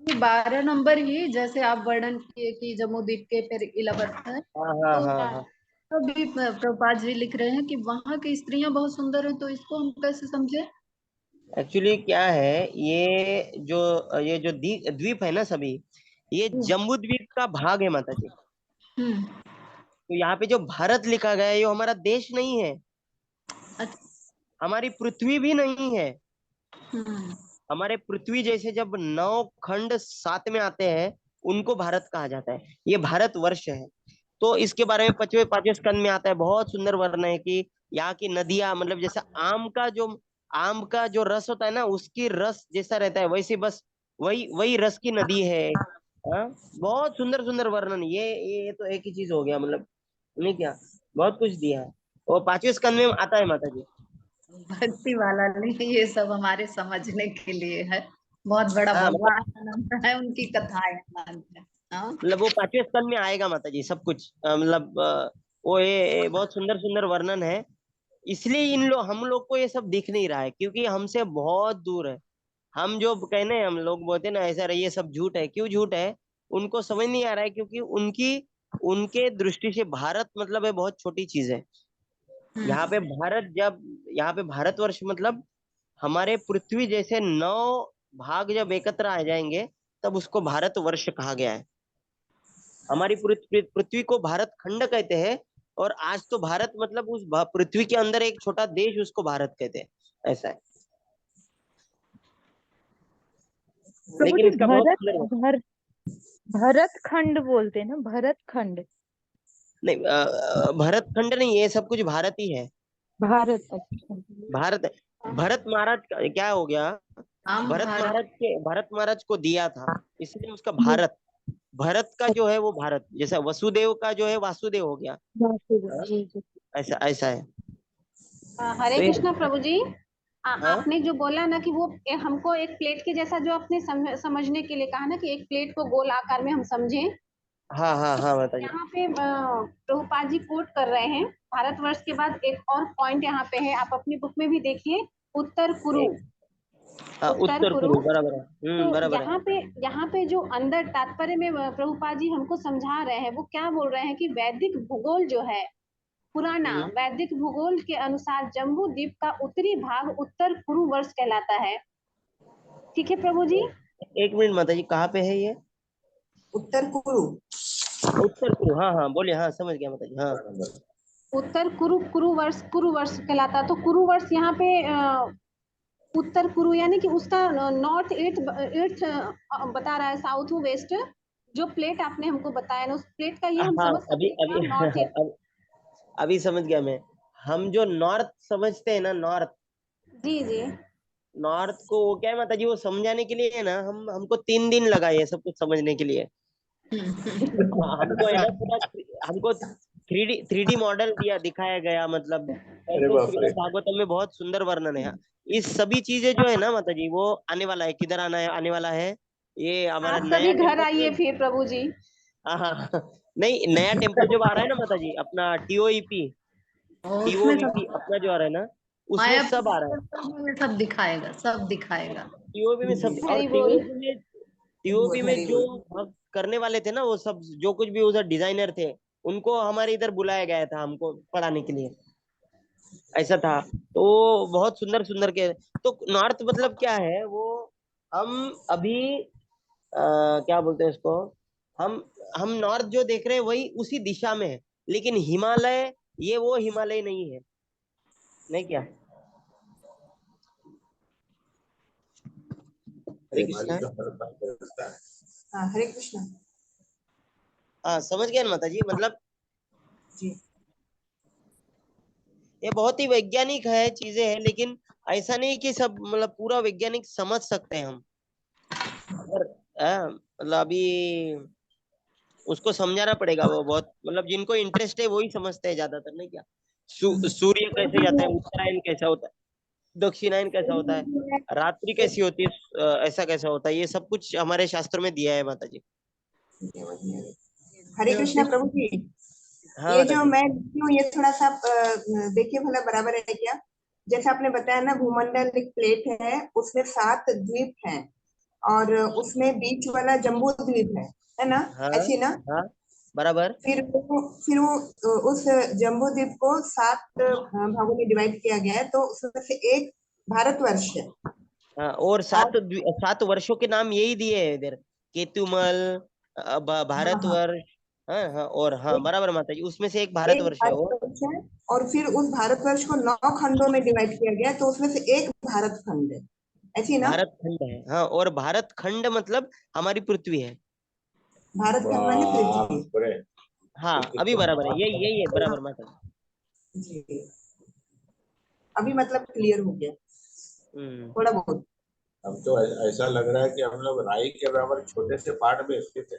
Speaker 3: ये 12 नंबर ही, जैसे आप वर्णन किए कि जम्मूदीप के फिर 11 है।
Speaker 1: हाँ हाँ
Speaker 3: तो
Speaker 1: हाँ हाँ।
Speaker 3: अभी प्रभुपाद जी लिख रहे हैं कि वहां की स्त्रियां बहुत सुंदर है, तो इसको हम कैसे समझे?
Speaker 1: एक्चुअली क्या है, ये जो द्वीप है ना सभी, ये जम्बू द्वीप का भाग है माता जी।
Speaker 3: हम्म।
Speaker 1: तो यहाँ पे जो भारत लिखा गया है ये हमारा देश नहीं है,
Speaker 3: अच्छा।
Speaker 1: हमारी पृथ्वी भी नहीं है।
Speaker 3: हम्म।
Speaker 1: हमारे पृथ्वी जैसे जब 9 खंड साथ में आते हैं उनको भारत कहा जाता है। ये भारत वर्ष है। तो इसके बारे में 5वें स्कंद में आता है, बहुत सुंदर वर्णन है कि यहाँ की नदियां मतलब जैसे आम का जो रस होता है ना, उसकी रस जैसा रहता है वैसे बस वही वही रस की नदी है। हाँ, बहुत सुंदर सुंदर वर्णन। ये तो एक ही चीज हो गया मतलब, नहीं क्या, बहुत कुछ दिया है। वो 5वें स्कंद में आता है माता जी।
Speaker 3: भक्ति वाला नहीं, ये सब हमारे समझने के लिए है। बहुत बड़ा
Speaker 1: हाँ मतलब,
Speaker 3: भगवान अनंत है, उनकी कथाएं अनंत है। हाँ।
Speaker 1: वो 5वें स्कंद में आएगा माता जी सब कुछ। मतलब वो ये बहुत सुंदर सुंदर वर्णन है। इसलिए हम लोग को ये सब दिख नहीं रहा है क्योंकि हमसे बहुत दूर है। हम जो कहने हम लोग बोलते हैं ना ऐसा रही, ये सब झूठ है। क्यों झूठ है? उनको समझ नहीं आ रहा है क्योंकि उनकी उनके दृष्टि से भारत मतलब है बहुत छोटी चीज है। यहाँ पे भारत जब यहाँ पे भारतवर्ष मतलब हमारे पृथ्वी जैसे 9 भाग जब एकत्र आ जाएंगे तब उसको भारतवर्ष कहा गया है। हमारी पृथ्वी को भारत खंड कहते हैं। और आज तो भारत मतलब उस पृथ्वी के अंदर एक छोटा देश, उसको भारत कहते हैं। ऐसा है।
Speaker 5: प्रभु
Speaker 1: लेकिन
Speaker 5: जी,
Speaker 1: इसका बहुत सुंदर है।
Speaker 5: भरत खंड बोलते हैं ना, भरत खंड।
Speaker 1: नहीं भरत खंड नहीं, ये सब कुछ भारत ही है।
Speaker 5: भारत, अच्छा।
Speaker 1: भारत भरत महाराज क्या हो गया,
Speaker 3: हम भारत।
Speaker 1: भरत महाराज को दिया था, इसलिए उसका भारत। भरत का जो है वो भारत, जैसा वसुदेव का जो है वासुदेव हो गया। हाँ,
Speaker 5: जी जी।
Speaker 1: ऐसा ऐसा है।
Speaker 4: हरे
Speaker 1: तो ये
Speaker 4: कृष्णा प्रभु जी।
Speaker 1: हाँ
Speaker 4: आपने जो बोला ना कि हमको एक प्लेट के जैसा जो आपने समझने के लिए कहा ना कि एक प्लेट को गोल आकार में हम समझें।
Speaker 1: हाँ हाँ हाँ माता जी।
Speaker 4: यहाँ पे प्रभुपाद जी कोट कर रहे हैं। भारतवर्ष के बाद एक और पॉइंट यहाँ पे है, आप अपनी बुक में भी देखिए। उत्तर कुरु।
Speaker 1: एक हाँ,
Speaker 4: उत्तर
Speaker 1: उत्तर
Speaker 4: कुरु।
Speaker 1: पूर्व बराबर है।
Speaker 4: तो
Speaker 1: बराबर है।
Speaker 4: यहाँ पे जो अंदर तात्पर्य में प्रभुपाद जी हमको समझा रहे हैं, वो क्या बोल रहे हैं कि वैदिक भूगोल जो है, पुराना
Speaker 1: हम्म,
Speaker 4: वैदिक भूगोल के अनुसार जम्बू द्वीप का उत्तरी भाग उत्तर कुरु वर्ष कहलाता है। ठीक है प्रभु जी।
Speaker 1: एक मिनट माता जी, कहाँ पे है ये?
Speaker 2: उत्तर कुरु।
Speaker 1: उत्तर पूर्व, हाँ हाँ बोलिए, हाँ समझ गया माता जी, हाँ।
Speaker 4: उत्तर कुरु वर्ष कहलाता है। तो कुरु वर्ष यहाँ पे उत्तर पूर्व यानी कि उसका नॉर्थ ईस्ट ईस्ट बता रहा है, साउथ वेस्ट। जो प्लेट आपने हमको बताया ना, उस प्लेट का ये हम
Speaker 1: हाँ
Speaker 4: समझ
Speaker 1: अभी
Speaker 4: सकते हैं कि हाँ
Speaker 1: अभी
Speaker 4: नॉर्थ ईस्ट।
Speaker 1: अभी समझ गया मैं। हम जो नॉर्थ समझते हैं ना, नॉर्थ
Speaker 4: जी जी।
Speaker 1: नॉर्थ को वो क्या है माता जी, वो समझाने के लिए है ना, हमको 3 दिन लगा ये सब कुछ समझने के लिए। हमको है ना पूरा, हमको थ्री डी मॉडल दिखाया गया, मतलब ऐसे श्रीमद् भागवतम में बहुत सुंदर वर्णन है। इस सभी चीजें जो है ना माता जी, वो आने वाला है, किधर आना है, आने वाला है। ये हमारा
Speaker 4: आप
Speaker 1: नया
Speaker 4: सभी घर आइए
Speaker 1: टेम्पल।
Speaker 4: फिर प्रभु जी।
Speaker 1: हाँ हाँ हाँ। नहीं, नया टेम्पल जब आ रहा है ना माता जी, अपना
Speaker 3: और उसमें
Speaker 1: टीओवीपी
Speaker 3: सब
Speaker 1: अपना जो आ रहा है ना, उसमें सब आ रहा
Speaker 3: मायापुर
Speaker 1: है।
Speaker 3: में सब दिखाएगा, सब दिखाएगा।
Speaker 1: टीओपी में सब, और
Speaker 4: हरि बोल।
Speaker 1: टीओपी में
Speaker 2: हरि
Speaker 1: जो
Speaker 2: बोल।
Speaker 1: भक्त करने वाले थे ना, वो सब जो कुछ भी उधर डिजाइनर थे, उनको हमारे इधर बुलाया गया था हमको पढ़ाने के लिए। ऐसा था। तो बहुत सुंदर सुंदर के। तो नॉर्थ मतलब क्या है वो, हम अभी क्या बोलते हैं उसको, हम हम नॉर्थ जो देख रहे हैं वही उसी दिशा में है। लेकिन हिमालय ये वो हिमालय नहीं है, नहीं क्या? हरे कृष्णा।
Speaker 2: हाँ, हरे कृष्णा
Speaker 1: हाँ, समझ गए ना माता जी? मतलब
Speaker 2: जी।
Speaker 1: ये बहुत ही वैज्ञानिक है, चीजें हैं, लेकिन ऐसा नहीं कि सब मतलब पूरा वैज्ञानिक समझ सकते हैं हम। अगर मतलब अभी उसको समझाना पड़ेगा, वो बहुत मतलब जिनको इंटरेस्ट है वही समझते हैं ज्यादातर, नहीं क्या? सूर्य कैसे जाता है, उत्तरायण कैसा होता है, दक्षिणायन कैसा होता है, रात्रि कैसी होती है, ऐसा कैसा होता है, ये सब कुछ हमारे शास्त्र में दिया है माता जी।
Speaker 2: हरे कृष्णा प्रभु जी।
Speaker 1: हाँ
Speaker 2: ये
Speaker 1: माता
Speaker 2: जो
Speaker 1: जी।
Speaker 2: मैं लिखी हूँ ये थोड़ा सा देखिए भला बराबर है क्या? जैसा आपने बताया ना, भूमंडल एक प्लेट है, उसमें 7 द्वीप हैं और उसमें बीच वाला जम्बू द्वीप है ना?
Speaker 1: हाँ
Speaker 2: ऐसी ना?
Speaker 1: हाँ, बराबर।
Speaker 2: फिर वो उस जम्बू द्वीप को 7 भागों में डिवाइड किया गया है, तो उसमें से एक भारतवर्ष है।
Speaker 1: हाँ, और
Speaker 2: और
Speaker 1: 7 वर्षों के नाम यही दिए हैं इधर। केतुमल,
Speaker 2: हाँ हाँ,
Speaker 1: भारतवर्ष। हाँ हाँ, और हाँ
Speaker 2: एक
Speaker 1: बराबर माता जी, उसमें से एक
Speaker 2: एक
Speaker 1: भारतवर्ष है। और
Speaker 2: भारतवर्ष है और फिर उस भारतवर्ष को 9 खंडों में डिवाइड किया गया है, तो उसमें से एक भारत खंड है। ऐसी ना?
Speaker 1: भारत खंड है। हाँ, और भारत खंड मतलब हमारी पृथ्वी है।
Speaker 2: भारत खंड माने पृथ्वी।
Speaker 1: हाँ, अभी बराबर है, यही यही है, बराबर माता जी।
Speaker 2: जी, अभी मतलब क्लियर हो गया
Speaker 1: हम्म।
Speaker 2: थोड़ा बहुत।
Speaker 6: अब तो ऐसा लग रहा है कि हम लोग राई के बराबर छोटे से पार्ट में स्थित है।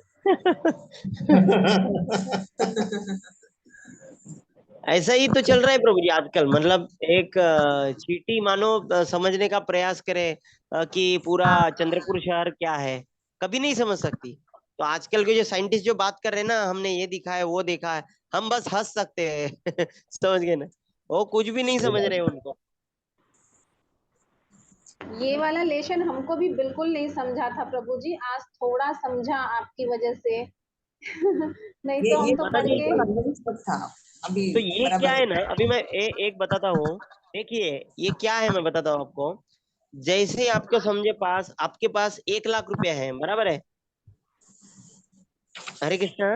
Speaker 1: ऐसा ही तो चल रहा है प्रभु जी आजकल। मतलब एक चींटी मानो समझने का प्रयास करे कि पूरा चंद्रपुर शहर क्या है, कभी नहीं समझ सकती। तो आजकल के जो साइंटिस्ट जो बात कर रहे हैं ना, हमने ये दिखा है वो देखा है, हम बस हंस सकते हैं। समझ गए ना? वो कुछ भी नहीं समझ रहे उनको।
Speaker 4: ये वाला लेशन हमको भी बिल्कुल नहीं समझा था प्रभु जी, आज थोड़ा समझा आपकी वजह से। नहीं तो
Speaker 2: ये
Speaker 4: हम तो
Speaker 1: माता
Speaker 4: पढ़
Speaker 1: जी,
Speaker 4: के
Speaker 2: कन्विंस था अभी
Speaker 1: तो ये क्या
Speaker 2: बराबर
Speaker 1: है
Speaker 2: है।
Speaker 1: ना, अभी मैं एक बताता हूँ। देखिए, ये क्या है मैं बताता हूँ आपको। जैसे आपको समझे, पास आपके पास 1 लाख रुपया है, बराबर है? हरे कृष्णा।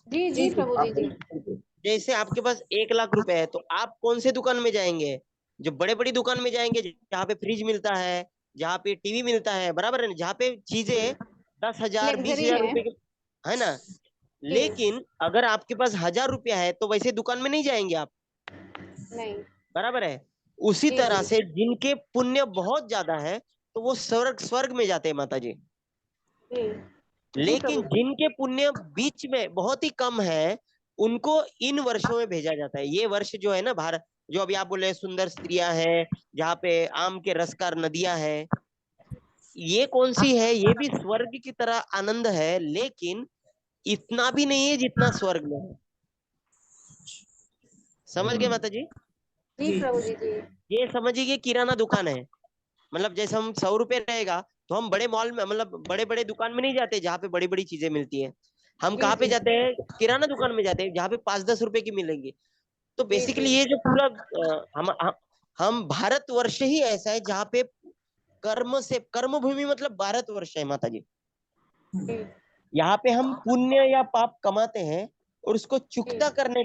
Speaker 4: जी
Speaker 2: जी
Speaker 4: जी
Speaker 2: जी
Speaker 4: प्रभु जी जी।
Speaker 1: जैसे आपके पास 1 लाख रुपए है, तो आप कौन से दुकान में जाएंगे? जो बड़े बड़ी दुकान में जाएंगे, जहाँ पे फ्रिज मिलता है, जहाँ पे टीवी मिलता है, बराबर है ना? जहाँ पे चीजें 10,000 बीस
Speaker 4: लग्जरी
Speaker 1: हजार
Speaker 4: है।
Speaker 1: रुपए की, है ना?
Speaker 4: जी।
Speaker 1: लेकिन अगर आपके पास 1,000 रुपया है, तो वैसे दुकान में नहीं जाएंगे आप,
Speaker 4: नहीं।
Speaker 1: बराबर है? उसी
Speaker 4: जी
Speaker 1: तरह
Speaker 4: जी
Speaker 1: से जिनके पुण्य बहुत ज्यादा है, तो वो स्वर्ग स्वर्ग में जाते हैं माता जी।
Speaker 4: जी। जी
Speaker 1: लेकिन
Speaker 4: प्रभु जी।
Speaker 1: जिनके पुण्य बीच में बहुत ही कम है, उनको इन वर्षों में भेजा जाता है। ये वर्ष जो है ना, भारत, जो अभी आप बोले सुंदर स्त्रियां हैं, जहाँ पे आम के रसकार नदियां हैं, ये कौन सी है? ये भी स्वर्ग की तरह आनंद है, लेकिन इतना भी नहीं है जितना स्वर्ग में है। समझ गए माता जी?
Speaker 4: जी
Speaker 2: जी
Speaker 4: प्रभु जी जी।
Speaker 1: ये समझिए कि किराना दुकान है। मतलब जैसे हम 100 रुपए रहेगा, तो हम बड़े मॉल में, मतलब बड़े बड़े दुकान में नहीं जाते जहाँ पे बड़ी बड़ी चीजें मिलती है। हम
Speaker 2: जी
Speaker 1: कहाँ पे
Speaker 2: जी
Speaker 1: जाते हैं? किराना दुकान में जाते हैं, जहाँ पे 5-10 रुपए की मिलेंगी। तो
Speaker 4: जी जी
Speaker 1: बेसिकली ये जो पूरा हम भारतवर्ष ही ऐसा है जहाँ पे कर्म से, कर्म भूमि मतलब भारतवर्ष है माता जी।
Speaker 4: जी
Speaker 1: यहाँ पे हम पुण्य या पाप कमाते हैं, और उसको
Speaker 4: जी
Speaker 1: चुकता करने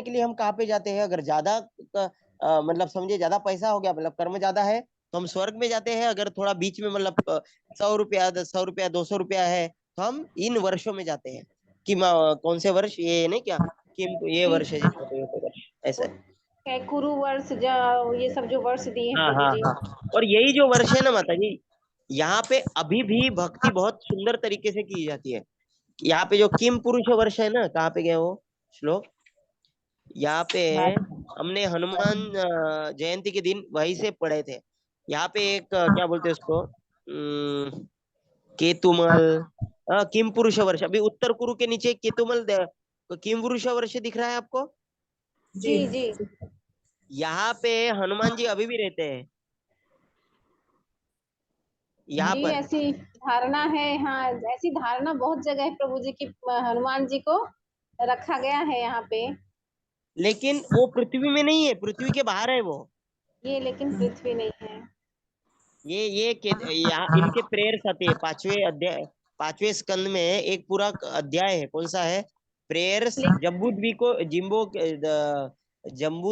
Speaker 1: के लिए हम कहाँ पे जाते हैं? अगर ज्यादा मतलब समझिए ज्यादा पैसा हो गया, मतलब कर्म ज्यादा है, तो हम स्वर्ग में जाते हैं। अगर थोड़ा बीच में मतलब 100 रुपया, 100 रुपया, 200 रुपया है, तो हम इन वर्षों में जाते हैं। कि कौन से वर्ष ये नहीं क्या, कि ये
Speaker 4: जी।
Speaker 1: वर्ष है जिसका तो ये तो वर्ष, ऐसा है।
Speaker 4: कुरु वर्ष जो ये सब जो वर्ष दिए हैं
Speaker 1: हाँ
Speaker 4: प्रभु
Speaker 1: हाँ
Speaker 4: जी।
Speaker 1: हाँ। और यही जो वर्ष है ना माता जी, यहाँ पे अभी भी भक्ति बहुत सुंदर तरीके से की जाती है। यहाँ पे जो किम पुरुष वर्ष है ना, कहाँ पे गया वो श्लोक? यहाँ पे
Speaker 2: बात
Speaker 1: हमने हनुमान जयंती के दिन वहीं से पढ़े थे। यहाँ पे एक क्या बोलते हैं उसको, केतुमल, किम पुरुष वर्ष। अभी उत्तर कुरु के नीचे केतुमल किम पुरुष वर्ष दिख रहा है आपको?
Speaker 2: जी
Speaker 4: जी जी
Speaker 1: यहाँ पे हनुमान जी अभी भी रहते हैं, यहाँ
Speaker 4: जी।
Speaker 1: पर।
Speaker 4: ऐसी धारणा है, हाँ ऐसी धारणा बहुत जगह है प्रभु जी की, हनुमान जी को रखा गया है यहाँ पे।
Speaker 1: लेकिन वो पृथ्वी में नहीं है, पृथ्वी के बाहर है वो।
Speaker 4: ये लेकिन पृथ्वी नहीं है।
Speaker 1: यहाँ इनके प्रेयर्स आते हैं 5वें अध्याय, 5वें स्कंद में एक पूरा अध्याय है। कौन सा है? प्रेयर्स जम्बू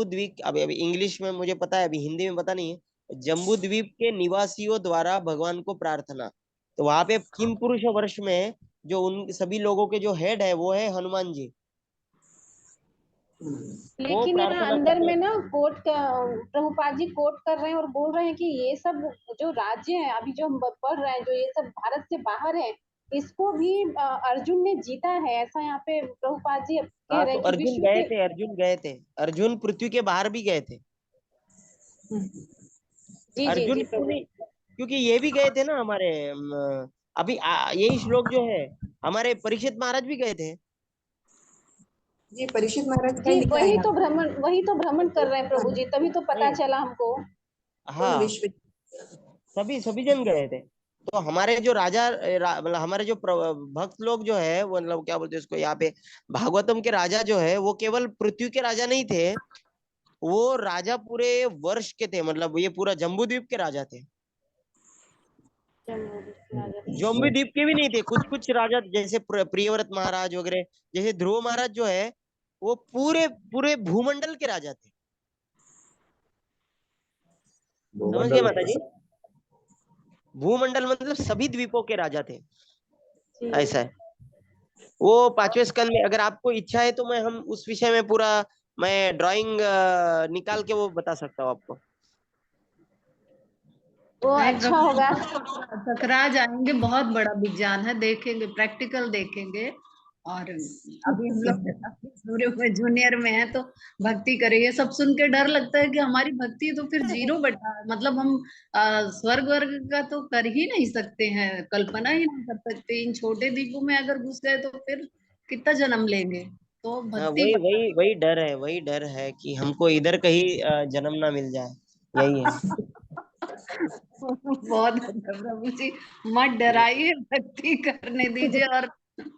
Speaker 1: द्वीप, अभी अभी इंग्लिश में मुझे पता है, अभी हिंदी में पता नहीं है। जम्बू द्वीप के निवासियों द्वारा भगवान को प्रार्थना। तो वहां पे किम पुरुष वर्ष में जो उन सभी लोगों के जो हेड है वो है हनुमान जी। वो
Speaker 4: लेकिन यहाँ
Speaker 1: प्रार्थना
Speaker 4: अंदर
Speaker 1: करते
Speaker 4: में
Speaker 1: हैं।
Speaker 4: ना प्रभुपाद जी कोट कर रहे हैं और बोल रहे हैं कि ये सब जो राज्य है अभी जो हम पढ़ रहे हैं, जो ये सब भारत से बाहर है, इसको भी अर्जुन ने जीता है, ऐसा यहाँ पे प्रभुपाद जी कह
Speaker 1: हाँ,
Speaker 4: रहे
Speaker 1: तो
Speaker 4: हैं कि
Speaker 1: अर्जुन
Speaker 4: विश्व
Speaker 1: गए
Speaker 4: के
Speaker 1: थे, अर्जुन पृथ्वी के बाहर भी गए थे।
Speaker 4: जी जी
Speaker 1: अर्जुन
Speaker 4: जी
Speaker 1: क्यों
Speaker 4: प्रभु
Speaker 1: नहीं, क्योंकि ये भी गए थे ना हमारे अभी यही श्लोक जो है, हमारे परीक्षित महाराज भी गए थे।
Speaker 2: जी परीक्षित महाराज का
Speaker 4: जी,
Speaker 2: लिखा है यहाँ
Speaker 4: वही तो भ्रमण कर रहे हैं प्रभु जी, तभी तो पता
Speaker 1: नहीं,
Speaker 4: चला हमको।
Speaker 1: हाँ,
Speaker 2: विश्व
Speaker 1: सभी सभी जन गए थे। तो हमारे जो मतलब हमारे जो भक्त लोग जो है वो, मतलब क्या बोलते हैं उसको, यहाँ पे भागवतम के राजा जो है वो केवल पृथ्वी के राजा नहीं थे, वो राजा पूरे वर्ष के थे, मतलब ये पूरा जम्बू द्वीप के राजा थे। जम्बू द्वीप के भी नहीं थे, कुछ कुछ राजा जैसे प्रियव्रत महाराज वगैरह, जैसे ध्रुव महाराज जो है वो पूरे पूरे भूमंडल के राजा थे। समझ गए माता जी? भूमंडल मतलब सभी द्वीपों के राजा थे, ऐसा है। वो 5वें स्कंद में, अगर आपको इच्छा है तो हम उस विषय में पूरा मैं ड्राइंग निकाल के वो बता सकता हूँ आपको।
Speaker 4: वो
Speaker 7: नहीं
Speaker 4: अच्छा
Speaker 7: प्रभु
Speaker 4: होगा।
Speaker 7: टकरा जाएंगे, बहुत बड़ा विज्ञान है, देखेंगे, प्रैक्टिकल देखेंगे। और अभी हम लोग सूर्य में जूनियर में है तो भक्ति करें, ये सब सुन के डर लगता है कि हमारी भक्ति तो फिर जीरो बटा, मतलब हम स्वर्ग वर्ग का तो कर ही नहीं सकते हैं, कल्पना ही नहीं कर सकते। इन छोटे द्वीपों में अगर घुस गए तो फिर कितना जन्म लेंगे। तो
Speaker 1: हाँ,
Speaker 7: भक्ति
Speaker 1: वही वही वही डर है कि हमको इधर कहीं जन्म ना मिल जाए, यही है।
Speaker 7: बहुत अच्छा प्रभु जी, मत डराइए, भक्ति करने दीजिए, और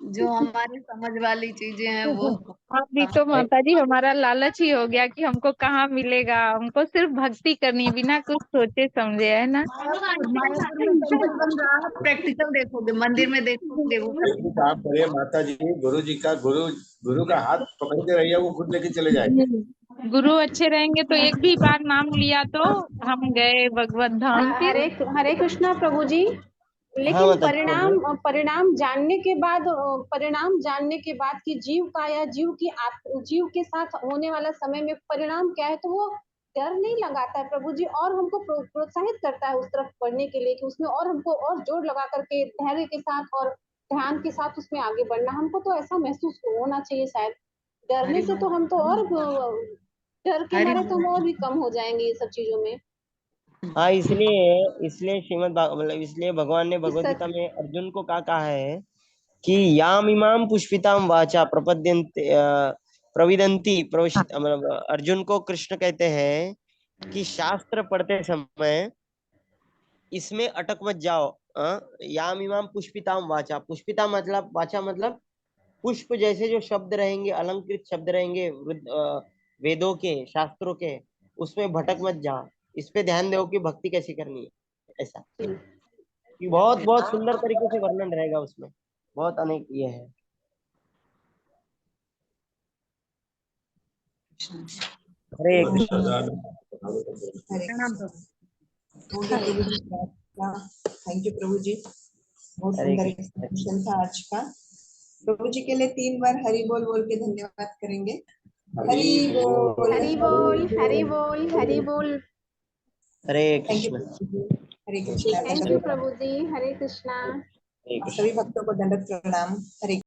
Speaker 7: जो हमारी समझ वाली चीजें हैं वो
Speaker 5: अभी तो माता जी हमारा लालच ही हो गया कि हमको कहाँ मिलेगा, हमको सिर्फ भक्ति करनी है बिना कुछ सोचे समझे, है ना।
Speaker 7: मायापुर में टेम्पल बन रहा है, प्रैक्टिकल देखोगे, मंदिर में देखोगे वो सब।
Speaker 6: एक काम करिए माता जी, गुरु जी का गुरु का हाथ पकड़ते रहिए, वो खुद लेके चले जाएंगे।
Speaker 5: गुरु अच्छे रहेंगे तो एक भी बार नाम लिया तो हम गए भगवत धाम फिर।
Speaker 4: हरे कृष्णा प्रभु जी।
Speaker 1: हाँ
Speaker 4: लेकिन
Speaker 1: माता जी बोलिए।
Speaker 4: परिणाम जानने के बाद कि जीव का या जीव के साथ होने वाला समय में परिणाम क्या है, तो वो डर नहीं लगाता है प्रभु जी, और हमको प्रोत्साहित करता है उस तरफ बढ़ने के लिए, कि उसमें और हमको और जोर लगा करके धैर्य के साथ और ध्यान के साथ उसमें आगे बढ़ना। हमको तो ऐसा महसूस होना चाहिए शायद। डरने
Speaker 7: हरि
Speaker 4: से तो हम तो और डर के
Speaker 7: हरि
Speaker 4: मारे तो हम और भी कम हो जाएंगे ये सब चीजों में।
Speaker 1: हाँ, इसलिए इसलिए मतलब इसलिए भगवान ने भगवत
Speaker 4: इस
Speaker 1: गीता में अर्जुन को कहा है कि याम इमाम पुष्पिताम वाचा प्रपद्यन्ते प्रविदन्ति मतलब अर्जुन को कृष्ण कहते हैं कि शास्त्र पढ़ते समय इसमें अटक मत जाओ। याम इमाम पुष्पिताम वाचा, पुष्पिता मतलब वाचा मतलब पुष्प जैसे जो शब्द रहेंगे, अलंकृत शब्द रहेंगे वेदों के, शास्त्रों के, उसमें भटक मत जा। इस पे ध्यान दो कि भक्ति कैसे करनी है, ऐसा कि बहुत बहुत सुंदर तरीके से वर्णन रहेगा उसमें, बहुत अनेक ये है। हरे कृष्ण।
Speaker 2: हरे
Speaker 7: प्रणाम प्रभु।
Speaker 2: हो गया प्रभु जी प्रार्थना। थैंक यू प्रभु जी, बहुत
Speaker 1: हरे
Speaker 2: सुंदर
Speaker 1: कृष्ण।
Speaker 2: एक्सप्लेनेशन था आज का। प्रभु जी के लिए 3 बार हरि बोल बोल के धन्यवाद करेंगे। हरि बोल,
Speaker 4: हरि बोल, हरि बोल, हरि बोल।
Speaker 1: Hare
Speaker 2: thank you
Speaker 1: Krishna.
Speaker 2: Prabhu ji. Hare Krishna.
Speaker 4: Thank you Prabhu ji. Hare Krishna.
Speaker 1: Hare Krishna.
Speaker 2: सभी भक्तों को दंडवत प्रणाम। हरे